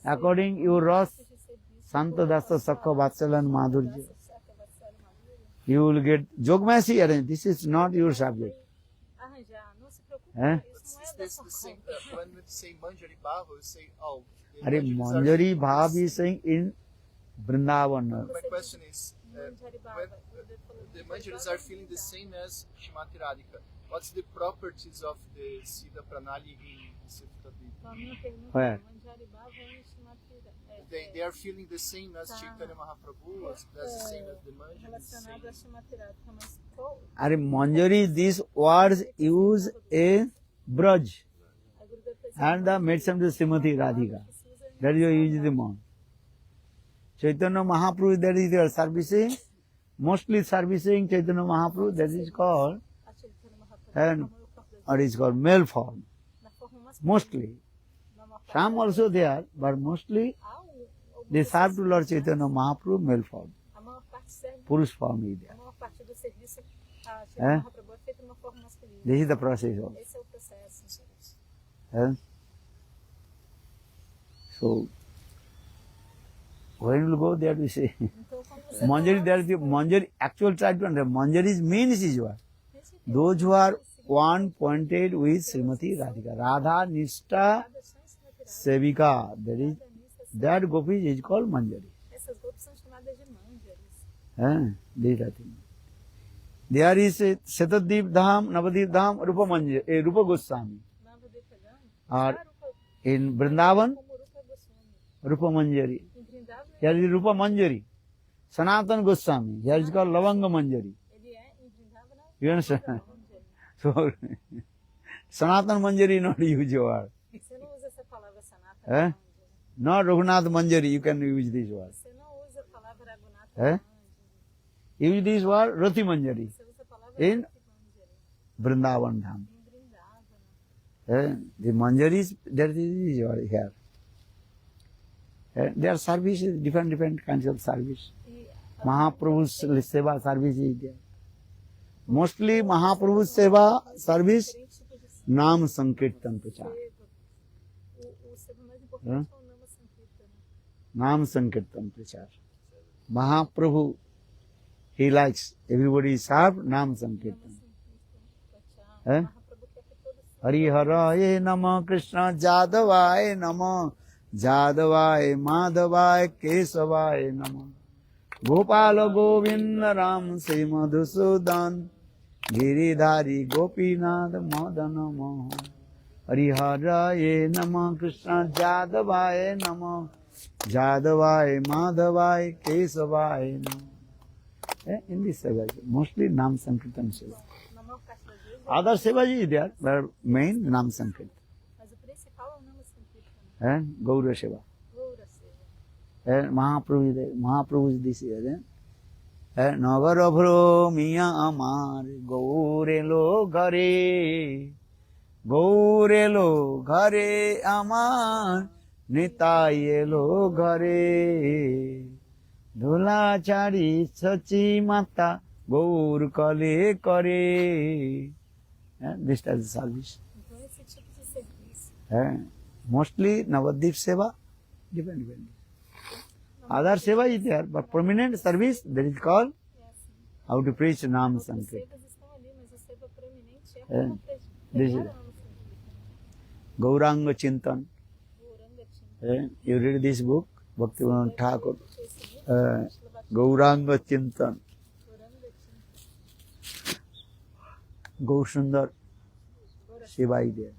According your Ras, Santa Dasa Sakha Vatsalan Madhurja, you will get Jogmasi arranged. This is not your subject. Is this the same? When we say Manjari Bhav, we say, oh. Manjari Bhav is saying in Vrindavan. My question is, Manjari Baba. when the Manjaris are feeling the same as Shrimati Radhika, what's the properties of the Siddha Pranali in Siddha? Então, a minha pergunta Ué. é: Manjari Baba e Shrimati They are feeling the same as Chaitanya Mahaprabhu, as the same as the Manjaris. relacionado a Shrimati Radhika, mas qual Are Manjari, these words used in Braj a Gurudeva está dizendo? and the medicine of Srimati Radhika. That is why you use the mon. Chaitanya Mahaprabhu, that is their servicing, mostly servicing Chaitanya Mahaprabhu, that is called, A Chaitanya Mahaprabhu, and na maior parte das or is called male form, na forma masculina, mostly. na maior parte Some also there, but mostly há they serve to Lord Chaitanya Mahaprabhu, male form. a maior parte serve, Purush form is a there. maior parte do serviço a Chaitanya Mahaprabhu é feita numa forma masculina. This is the process also. Esse é o processo. Eh? So, when you go there, we say, Então, quando você Manjari, there is the Manjari, actual try to understand, Manjari's means is what? Those who are one pointed with Srimati Radhika. Radha Nishta Sevika, that gopis is called Manjari. essas golpes são chamadas de manjaris. These are things. There is a Shatadip Dham, Navadip Dham, Rupa Manjari, Rupa Goswami. Navadvipa Dham, Or Rupa in Vrindavan, como Rupa Goswami. Rupa Manjari. Em Vrindavan, Here is Rupa Manjari. Sanatan Goswami, here is called Lavanga Manjari. ele é em Vrindavan, You understand? Manjari. So, Sanatan Manjari not use your word. Você não usa essa palavra sanata. Eh? Not Raghunath Manjari, you can use this word. Você não usa a palavra Raghunatha Eh? Manjari. Use this word Rati Manjari Você usa a palavra in Rati Manjari. Vrindavan Dham. Em Vrindavan. The Manjaris, that is your here. Their service is different kinds of service. E Mahaprabhu's Seva service is there. Mostly Mahaprabhu's Seva service, diferentes tipos de seva. Nam Sankirtan Prachar. O seva mais importante é o Nama Sankirtana. Nam Sankirtan Prachar. Mahaprabhu, he likes everybody serve Nam Sankirtan. Eh? Mahaprabhu quer que todos Hari Haraye Nama Krishna Jadavaye Nama Jadavaye Madhavaye Kesavaye Nama Gopala Govinda Ram Sri Madhusudan Giridhari Gopinath Madana Mohan Hari Haraye Nama Krishna Jadavaye Nama Jadavaye Madhavaye Kesavaye Nama. In this seva, mostly Nam Sankirtan seva. na maior parte das vezes, Other seva is there, but main Nam Sankirtan. mas o principal é o Nama Sankirtana. And Gaura seva. Goura seva. And Mahaprabhu is there. Mahaprabhu is this here. And Nagara Bhro Miya Amar Gaure Lo Ghare Gaure Lo Ghare Amar Nitaye Lo Ghare Dhulachari Sachi Mata Gaur Kale Kare. This type of service. Então, esse tipo de serviço. Mostly Navadip Seva, different. Other Seva is there, but prominent service that is called É assim. how to preach Nam Outros Sankirtan. sevas estão ali, mas o seva proeminente é É. como This pregar is- a Nama Sankirtana. Gauranga Chintan. Gauranga Chinta. You read this book, Bhaktivinoda Thakur. Esse livro, Gauranga Chintan. Gauranga Chinta. Gaur Seva is there.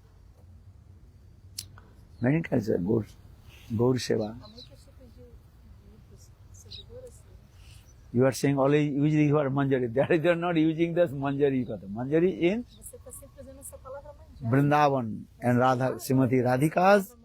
Many kinds of Gaur Seva. Há muitos tipos de livros sobre Gaura Seva. You are saying always use the word Manjari. That is, you are not using this Manjari. Manjari in Você está sempre usando essa palavra manjari. Vrindavan and Radha, Srimati Radhika's Manjari.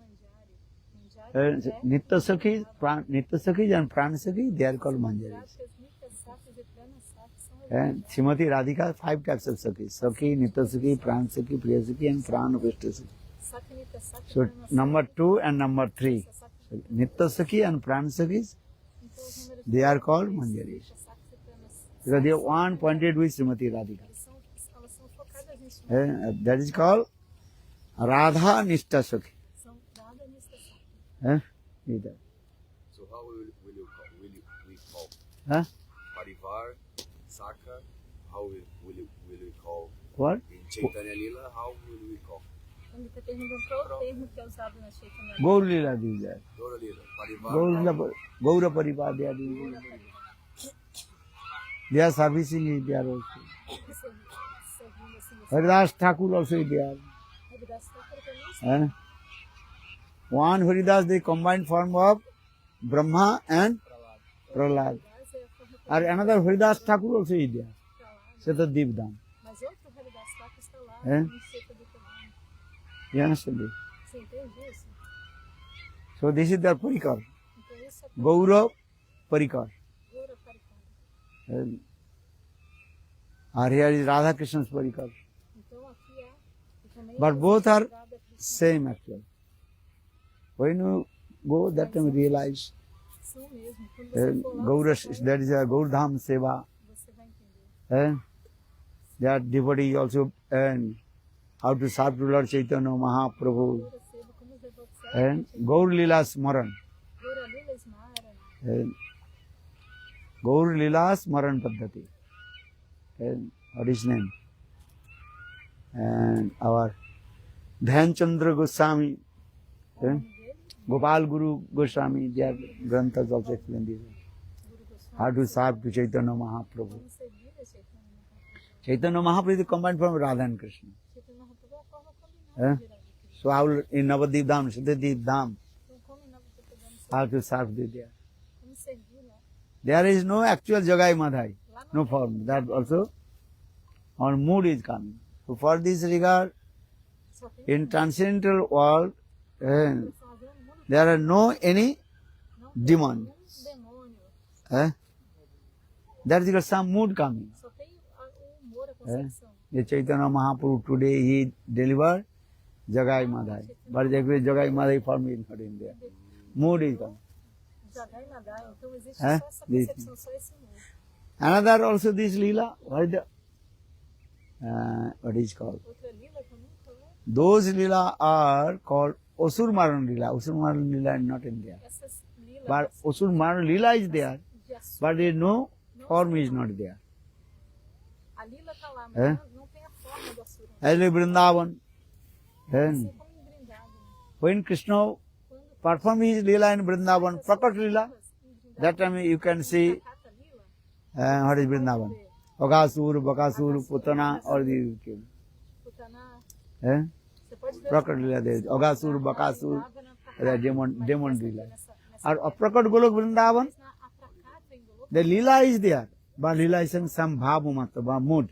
Manjari é Nitya Sakhis and Pran Sakhis, they are called Manjaris. práticas Nitya Sakhis e Prana Sakhis são as And Srimati Radhika, 5 types of Sakhis. Sakhi, Nitya Sakhi, Pran Sakhi, Priya Sakhi and Pran Vishta Sakhi. Sakhi, Nitya Sakhi, So Prana number Sakhi, 2 and number 3. Sakhi. Nitya Sakhi and Pran Sakhis, Então, os números they are called três, Manjaris. Nitya Sakhis e Prana Sakhis, Because they are one pointed with Srimati Radhika. elas são focadas nisso. That is called Radha Nishta Sakhi. São dadas Nitya Sakhi. Is that. So how will we call Huh? Parivar, Saka? How will we call What? in Chaitanya Lila? How will we call Ele está perguntando qual o termo que é usado na Chaitanya. Gaur Lila is there. Gaura Lila? Parivar. Gaura Parivar, they are doing. They are servicing is there also. Servindo assim, Haridas Thakur also is there. Haridas Thakur também Eh? One Haridas, the combined form of Brahma and Prahlad. Haridas é a forma And another Haridas Thakur also is there. Prahlad. Setadev Dham. Mas outro Haridas Thakur está lá, É? no Seta do Caminho. You understand it? Você entende isso? So this is their Parikar. Então isso é Gaurav Parikar. Gura Parikar. And our here is Radha Krishna's Parikar. Então aqui é e também But é both are Radha Krishna. same actually. When you go, that time you realize São mesmo. Quando você for lá, Gaura, você vai- that is a Gaurdham Seva. você vai entender. That devotee also and how to serve to Lord Chaitanya Mahaprabhu. Gura Seva, como os devotos And servem, Gaur Lila Smaran. Gura Lila Smara, And Gaur Lila Smaran Paddhati. And what is his name? And our Dhyan Chandra Goswami, Gopal Guru Goswami, their Granthas also explain this. Guru Goswami, How to serve to Chaitanya Mahaprabhu. como servir a Chaitanya Mahaprabhu. Chaitanya Mahaprabhu is the combined from Radha and Krishna. Chaitanya Mahaprabhu é a forma É? combinada de Radha Krishna. So how in Navadip Dham, Siddhadeep Dham, Então, como em Nova Petagâmia, how to serve there. como servir lá. There is no actual Jagai Madhai, Lá no não form. That also our mood is coming. So for this regard, só tem in transcendental world, só havia um mundo there are no any não demon. tem demônio. Eh? That is because some mood coming. Só tem o humor, a concepção. The Chaitanya Mahaprabhu today he delivered Jagai Madhai. But actually Jagai Madhai form is not in there. Mood is coming. Jagai Madai. Então existe É? só essa This- concepção, só esse mundo. Another also this Leela, what is the, what is called? Outra lila que eu nunca falei. Those Leela are called Osur Maran Leela. Osur Maran Leela is not in there. Essas lilas But Osur Maran Leela is there, de açúcar. but there is no form is not there. A lila está lá, mas É? não tem a forma do açúcar. As like Vrindavan, then Assim como em Brindada. when Krishna perform his Leela in Vrindavan, Prakat Leela, that time you can see Cata lila, what is Vrindavan. Agasur, Bakasur, Putana, or the Putaná. eh? Você pode ver Prakat Leela there is. Agasur, Bakasur, Brindavana, the demon Leela. nessa Or Prakat Golok Vrindavan, mas na Apracata em Golok, the Leela is there, but Leela is in some bhav matra, mood.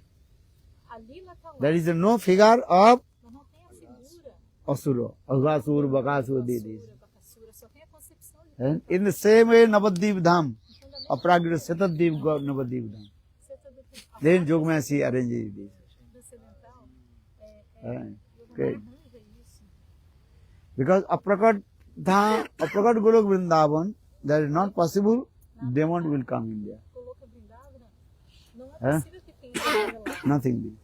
a lila está lá, There is no figure of mas não tem a figura. Asura, Agasur, Bakasur, this. Bacassura, só tem a concepção de And in the same way, Navadip Dham, Apragita Setadev Navadip Dham. seta do que a Then Jogmasi arranges this. transcendental Okay. arranja isso. Because Aprakat Dham, Aprakat Golok Vrindavan, that is not possible, demon will come in there. Coloca Brindavana, não É? é possível que tenha nada lá. Nothing there.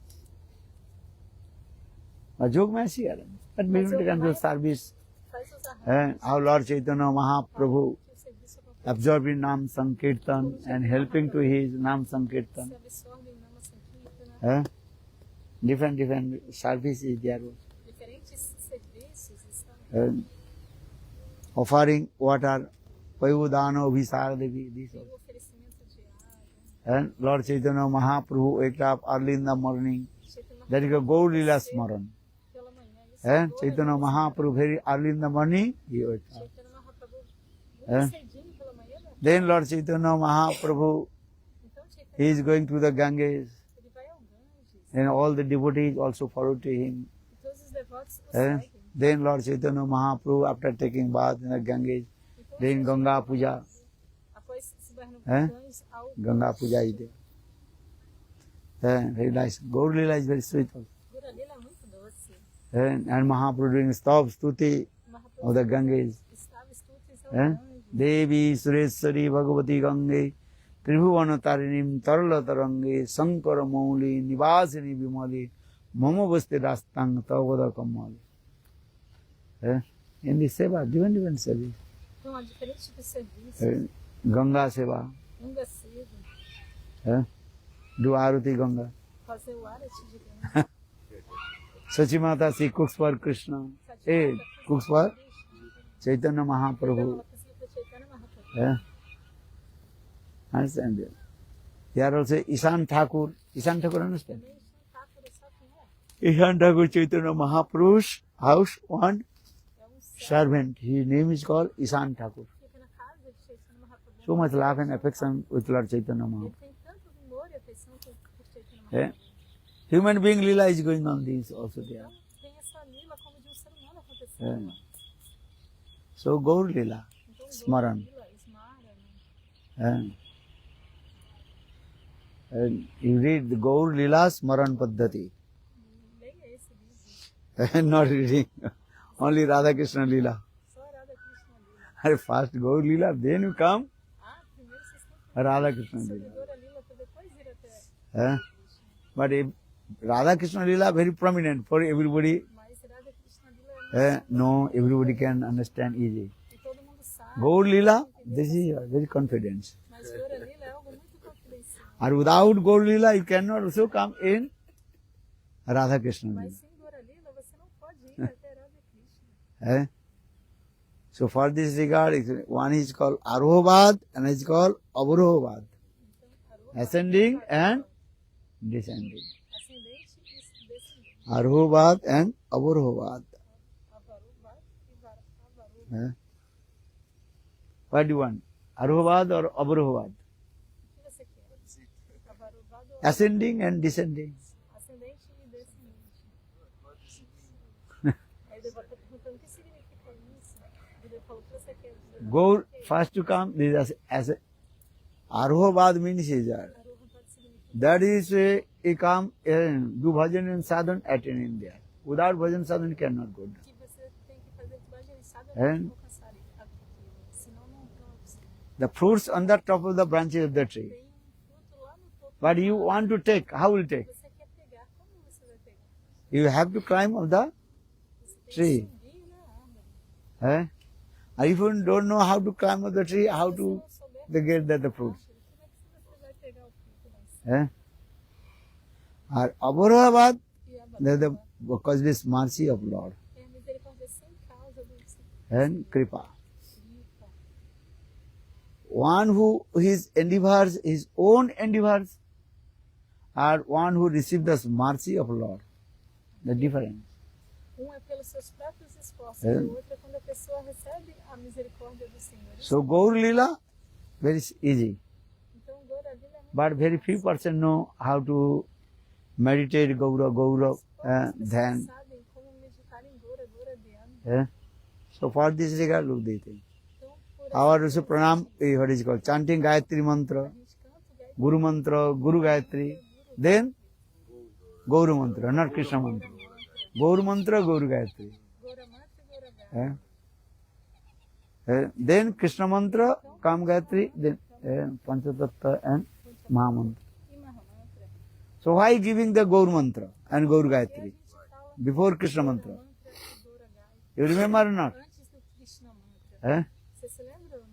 But Jogmasi arranges. That movement can do service. Faz os arranjos, And our Lord Chaitanya Mahaprabhu que o serviço acontece, absorbing Nam Sankirtan and helping to his Nam Sankirtan. se absorve em Nama Sankirtana. Different service is there. Diferentes serviços estão And offering water, Payudana Abhisar Devi, this tem also. o oferecimento de água. And Lord Chaitanya Mahaprabhu waked up early in the morning. Chaitanya That is a Gaur Lila Smaran. pela manhã, isso And agora, Chaitanya Mahaprabhu very early in the morning, he waked up. Chaitanya Mahaprabhu É? muito cedinho pela manhã, né? Then Lord Chaitanya Mahaprabhu, Então Chaitanya he is going to the Ganges. ele vai ao Ganges And all the devotees also follow to him. e todos os devotos o And seguem. then Lord Chaitanya Mahaprabhu, after taking bath in the Ganges, Então, then Ganga Puja. após se banhar no É? Ganges, ao Ganga Puja is there. Very nice. Gaur Lila is very sweet also. Gura Lila é muito doce. And Mahaprabhu doing stop stuti Mahaprabhu of the Ganges. estava estudos ao Eh? Ganges. Devi Sureshwari Bhagavati Gange Tribhuvana Tarinim Tarala Tarange Sankara Mauli Nivasini Bimali Mama Basti Rastang Tavada Kamali. In the Seva, different service. Então, há diferentes tipos de serviços. Ganga Seva. Ganga cedo, Do Aruti Ganga. fazer o arati de Ganga. Sachimata she cooks for Krishna. Cooks for Chaitanya Mahaprabhu. Ela cozinha para Chaitanya Mahaprabhu. Understand it? Here also Ishan Thakur. Ishan Thakur, understand? Também Shantakara, sabe quem é? Ishan Thakur Chaitanya Mahapurush house one É um servant. His name is called Ishan Thakur. fica na casa de Chaitanya Mahaprabhu. So much love and affection with Lord Chaitanya Ele Mahaprabhu. tem tanto amor e afeição por Chaitanya Yeah. Mahaprabhu. Human being lila is going on this also there. Então, tem essa lila como de um ser humano acontecendo. Yeah. So Gaur Lila, Então, Smaran. lila, Smara, né? And you read the Gaur Lila Smaran Paddhati. Leia esse livro. Not reading only Radha Krishna Lila. Só Radha Krishna Lila. First Gaur Lila, then you come Primeiro vocês têm Radha Krishna que Lila. Dora Lila para depois ir até But if Radha Krishna Lila very prominent for everybody. Mas Radha Krishna Lila é No, everybody can understand easy. e todo mundo sabe. Gaur Lila, this is very confidence. Mas Dora Lila é algo muito confidencial. And without Gaur Lila, you cannot also come in Radha Krishna Lila. Mas sem Dora Lila você não pode ir até Radha Krishna. So for this regard, one is called Arohavad and is called Avarohavad. Ascending and descending. Ascendente e descendente. Arohavad and Avarohavad. Avaruvad e Avaruvad. What do you want? Arohavad or Avarohavad? O que você quer? Avaruvad ou Ascending and descending. ascendente e descendente? Aí ele vai perguntando o que significa isso. Ele falou o que você quer dizer. Gaur, first to come, this is as Arohavad means is Arohavad significa that is a come, do bhajan and sadhan attaining there. Without bhajan sadhan cannot go down. que você tem que fazer evangelizada And- para alcançar aquilo. Senão não alcança. The fruits on the top of the branches of the tree. Tem fruto lá no topo. But you want to take, how will you take? Você quer pegar, como você vai pegar? You have to climb on the Você tem tree. que subir na árvore. If you don't know how to climb on the tree, how Se to não souber they get the fruits. como é que você vai pegar o fruto lá em cima? Or Avarohavad, E a there's the because this mercy of Lord é a misericórdia sem causa do Cristo. and Kripa. One who his endeavors, his own endeavors, or one who receives the mercy of Lord. The difference. É pelos seus próprios esforços, É. o outro é quando a pessoa recebe a misericórdia do Senhor. So Gaur Lila, very easy. Então, Dora Lila é muito But very few person know how to meditate Gaura, Gaura, poucas pessoas then. sabem como meditar em Dora, Dora Dhyana. So for this regard, look they think. Então, por Our also pranam, what is called, chanting Gayatri mantra, a gente canta o Gayatri Guru mantra, Guru Gayatri, then Gauru mantra, not Krishna mantra. Gauru mantra, Gauru Gayatri. Gora Mantra e Gora Gayatri. Then Krishna mantra, Kam Gayatri, then Panchatattva and Maha mantra. E Mahamantra. So why giving the Gaur mantra and Gaur E a Gayatri gente fala before Krishna mantra? Mantra e Gora Gayatri You remember or not? antes do Krishna Mantra. Eh? Você se lembra ou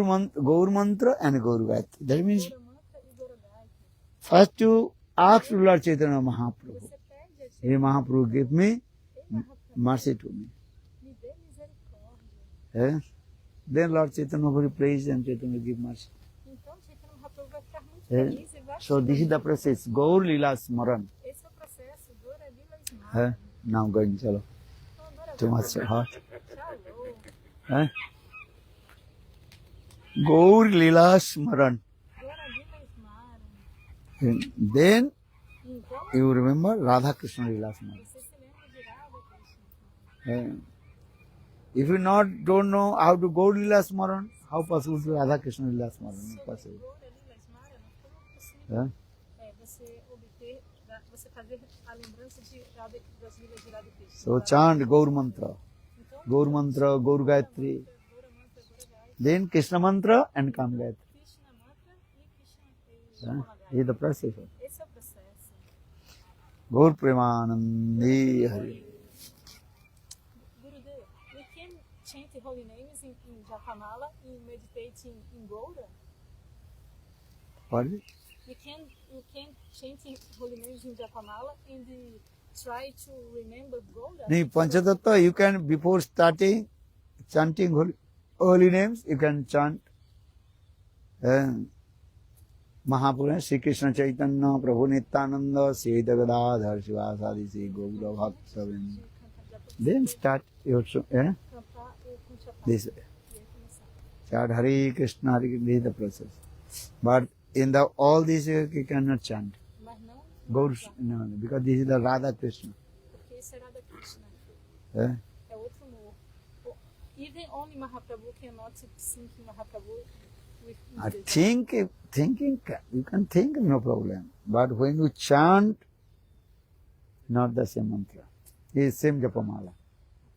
não? Gaur mantra and Gaur Gayatri. That means Gora Mantra e Gora Gayatri. first you ask to Lord Chaitanya Mahaprabhu. Você pede a ti, Hey Mahaprabhu, give me "Ei, Mahaprabhu, mercy to me. me dê misericórdia." Then Lord Chaitanya will praise and Chaitanya give mercy. Então, Chaitanya Mahaprabhu vai ficar muito É. feliz e vai So this is the process. Gaur Lila Smaran. Esse é o processo. Dora Lila Smara. Now going, chalo. Então, Dora Too much hot. Shalom. Gaur Lila Smaran. Dora Lila Smara. Then Então, you remember Radha Krishna Lila Smaran. você se lembra de Radha Krishna. If you don't know how to go Lila Smaran, how possible to Radha Krishna Lila Smaran? Impossible. Dora Lila Smara, não foi possível você obter, você fazer a lembrança de Radha, das lilas de Radha Krishna. So chant Gaur Mantra. Então, Gaur Mantra, Gaur Gayatri. Dora Mantra, Dora Gayatri, Then Krishna Mantra and Kam Gayatri. Krishna Mantra e Krishna This is the process. Esse é o processo. Gaur Premanandi Hari. Gurudev, we can chant holy names in Japamala and meditate in Gaura? What is it? You can chant holy names in Japamala and try to remember Gaura? The Panchatattva, you can, before starting chanting holy names, you can chant Mahaprabhu, Sri Krishna Chaitanya, Prabhu Nityananda, Sri Gadaadhar, Shivasadi, Sri Gaura Bhakta. Then start your Cantar ou conte a paz. this E aí começar. chant Hare Krishna, Hare Krishna, this is the process. But in the all this you cannot chant. Mas não Gaur, no, because this is the Radha Krishna. porque isso é Radha Krishna. Eh? É outro humor. Even only Mahaprabhu cannot sing Mahaprabhu with I this. thinking, you can think, no problem. But when you chant, not the same mantra. It's same Japamala.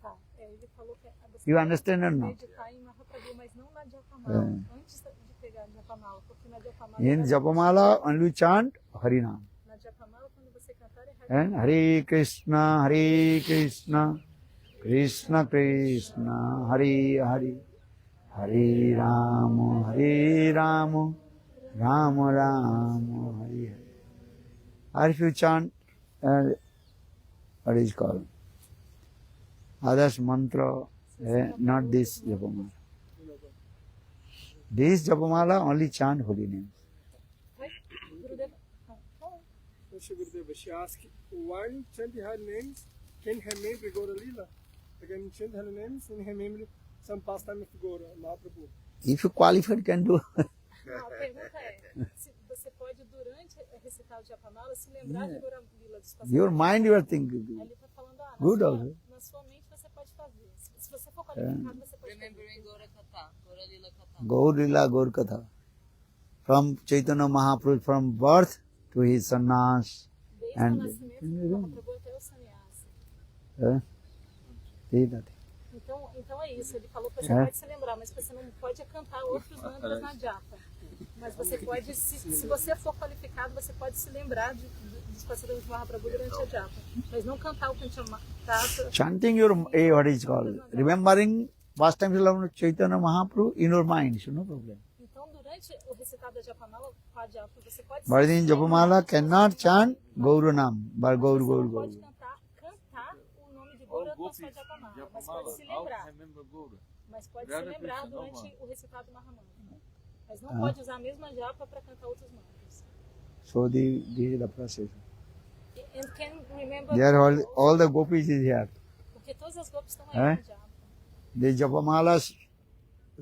Tá. Ele falou que você You pode understand or not? meditar em Mahaprabhu, mas não na Japamala. Antes de pegar a Japamala, porque na Japamala... In Japamala, only chant Harinam. Na Japamala, quando você cantar, é Hare And Hare Krishna, Krishna Krishna, Hare Hare, Hare Rama, Rama Rama, Hare Hare. Or if you chant, what is called? Others mantra, not this Japamala. This Japamala only chant holy names. Vai, Gurudeva. Fala. Mr. Gurudeva, she asked, while chanting her names, can remember Gaura Lila? Again, chant her names and remember some pastime of Gaura, Mahaprabhu. If you qualified, can do. Não, a pergunta é, se você pode, durante recitar o Japamala, se lembrar de Gaura Lila dos passagens. Your mind, you are thinking. Aí ele está falando, Good also. na sua mente você pode fazer. Se você for qualificado, você pode fazer. Remembering Gaura Katha, Gaura Lila Katha. Gaur Lila, Gaur Katha. From Chaitanya Mahaprabhu, from birth to his sannyas. Desde And- o nascimento do Mahaprabhu até o sannyasa. See that? Então é isso, ele falou que você É. pode se lembrar, mas você não pode cantar outros mantras na japa. Mas você pode, se você for qualificado, você pode se lembrar dos passarinhos de Mahaprabhu durante a japa. Mas não cantar o Panchama. Chanting your, what is called, remembering past times of Chaitanya Mahaprabhu in your mind, so no problem. Então, durante o recitado da Japamala, com a japa, você pode But in Japamala cannot chant Gauranam, but Gaur, Você Gaur, não Gaur. pode cantar o nome de All Gaura com a gopis, sua Japamala, mas Japamala, pode se how lembrar. remember Gaura? Mas pode se Radha lembrar Krishna, durante não, o recitado do Mahamantra. Mas não pode usar a mesma japa para cantar outros mantras. So this is the process. And can remember There all the gopis is here. porque todas as golpes estão aí na japa. The Japamala's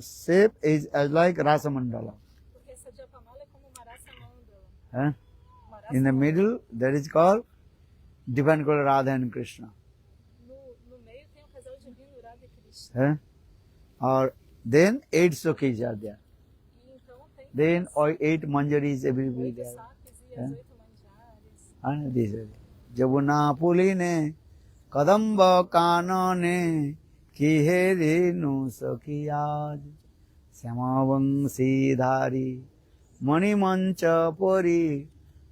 shape is as like Rasa Mandala. Porque essa Japamala é como uma Rasa Mandala. Uma Rasa In the Mandala. middle, that is called divine called Radha and Krishna. No meio tem o casal divino Radha e Krishna. Or then 8 Sukhis are there. E então tem Then as 8 Manjaris everywhere 8 there. sakis e as 8 manjares. And this is Jabuna Puline, Kadamba Kanane, Kihe Renu Sakhiyaj, Samavang Dhari, Mani Mancha Puri,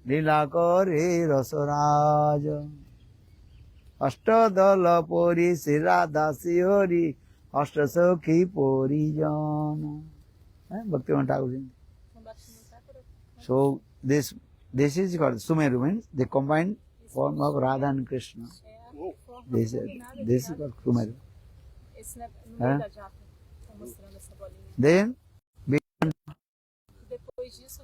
Lilakare Rasaraj, Ashtadala Puri, Sirada Sihori, Ashtasakhi Puri Jana. Bhaktivinoda Thakur sing. Então Bhaktivinoda Thakur. So this is called Sumeru, means the combined form of Radha and Krishna. É a forma This combinada de is Radha called e Sumeru. Krishna. Esse no meio da japa. Estou mostrando essa bolinha. Then Depois disso,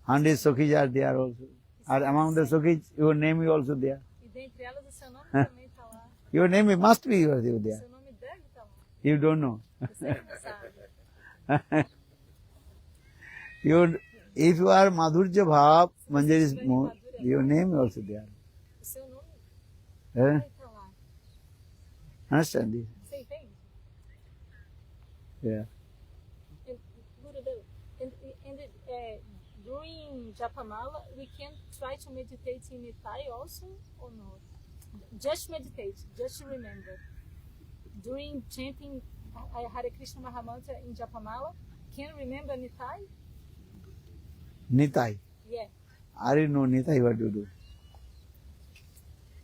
100 Sukhis are there also. And among the Sukhis, your name is also there. e dentre elas o seu nome também está lá. Your name must be there. O seu nome deve estar lá. You don't know. Você não sabe. If you are Madhurya Bhav, Manjari more, your name is also there. O seu nome Eh? vai estar lá. Understand this? Você entende? Yeah. And, Gurudeva, and during Japamala, we can try to meditate in Nitai also or not? Just meditate, just remember. During chanting Hare Krishna Mahamantra in Japamala, can remember Nitai? Nitai. Yeah. I didn't know Nitai what to do.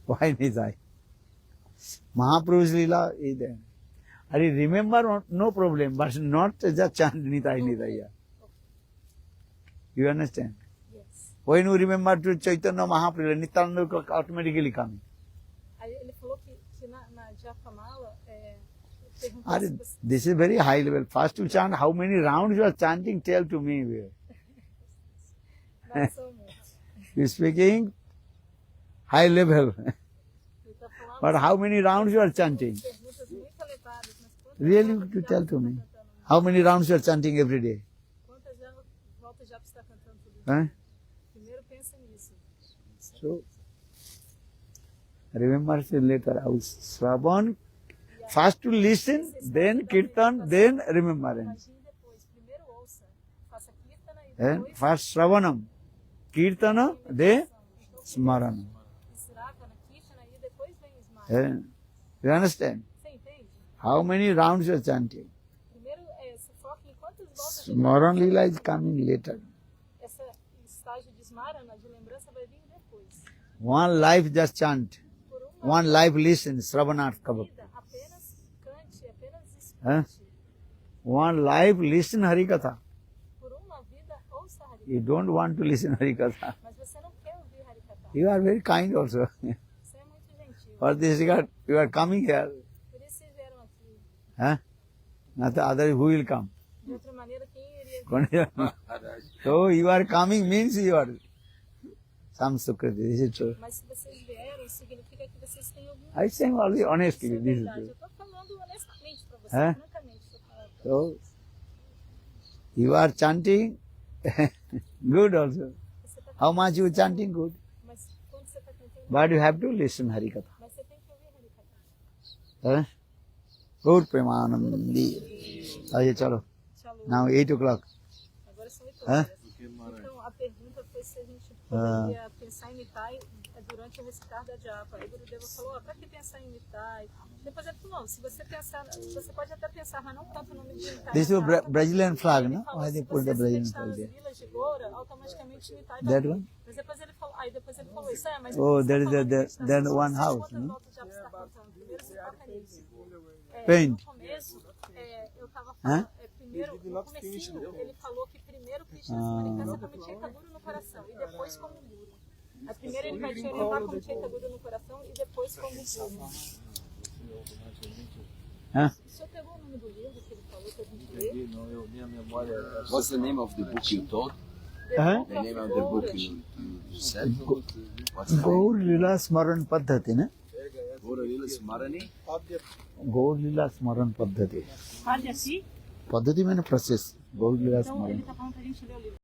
Why Nitai? Mahaprabhu's Leela is there. I remember, no problem, but not just chant Nitai, Nitai. Yeah. You understand? Yes. When you remember to Chaitanya Mahaprabhu, Nityananda will automatically come. Aí ele falou que na Japamala, perguntou Are, se você... this is very high level. First you chant, how many rounds you are chanting, tell to me. Abração muito. He's speaking high level. Ele está falando But how many rounds you are chanting? perguntas muito elevadas, mas quantas Really, voltas to já tell você to está me. cantando? How many rounds you are chanting every day? Quantas voltas já você está cantando todo dia? Huh? Primeiro pensa nisso. So, remember later how Shravan, first to listen, then Kirtan, then remembrance. Imagine depois. Primeiro ouça, faça Kirtana e And depois first Shravanam, Kirtana, then Smaranam. Srakana, Kirtana e depois vem o Smara. You understand? Você entende? How many rounds you are chanting? Primeiro se foca em quantas voltas de Smaran Lila is coming later. esse estágio de Smarana, de lembrança, vai vir depois. One life just chant. Por uma One life listen, Shravanarth Kabak. vida, apenas cante, apenas Hã? escute. One life listen Harikatha. Por uma vida, ouça Harikata. You don't want to listen Harikatha. Mas você não quer ouvir Harikata. You are very kind also. Você é muito gentil. For this regard, you are coming here. Por isso vocês vieram aqui. Huh? Not the other who will come. De outra maneira, quem iria vir? So you are coming means you are some Sukriti. This is true. Mas se vocês vieram, significa que vocês têm algum... I saying only honestly, Isso é this is verdade. true. Eu estou falando honestamente para você, Hã? francamente. Estou falando. So you are chanting good also. Você tá How much you chanting good? Mas quando você está cantando, But you have to listen Harikatha. mas você tem que ouvir Harikata. Huh? Good Premanandi. Okay, chalo. Tchau. Now 8 o'clock. Agora são 8 Hã? horas. Então, a pergunta foi se a gente poderia pensar em Nitai durante o recitar da japa. Aí o Gurudeva falou, para que pensar em Nitai? Depois ele falou, não, se você pensar, você pode até pensar, mas não canta o nome de Nitai. This is a Brazilian flag, Ele no? falou, Why se they put the você Brazilian meditar flag nas there? vilas de Goura, automaticamente Nitai That vai one? vir. Mas depois ele falou, aí depois ele falou isso, mas Oh, você there is falou a- de there- meditação, there são one quantas house, voltas no? já você está cantando? Primeiro você foca nisso. Paint. No começo, eu estava Hã? falando, primeiro, no comecinho, ele falou que primeiro Krishna Smarikasa como Chaita Guru no coração e depois como Guru. Aí primeiro ele vai te orientar como Chaita Guru no coração e depois como Guru. Huh? O senhor pegou o nome do livro que ele falou que a gente lê? Não, minha memória é What's the name of the book you told? Huh? The name of the book you said? What's the name? Gaur Lila Smaran Paddhati, na? Gaura Lila Smarani? Gaur Lila Smaran Paddhati. Pode assim? Paddhati means process. Gaur Lila Então Smaran. ele está falando para a gente ler o livro.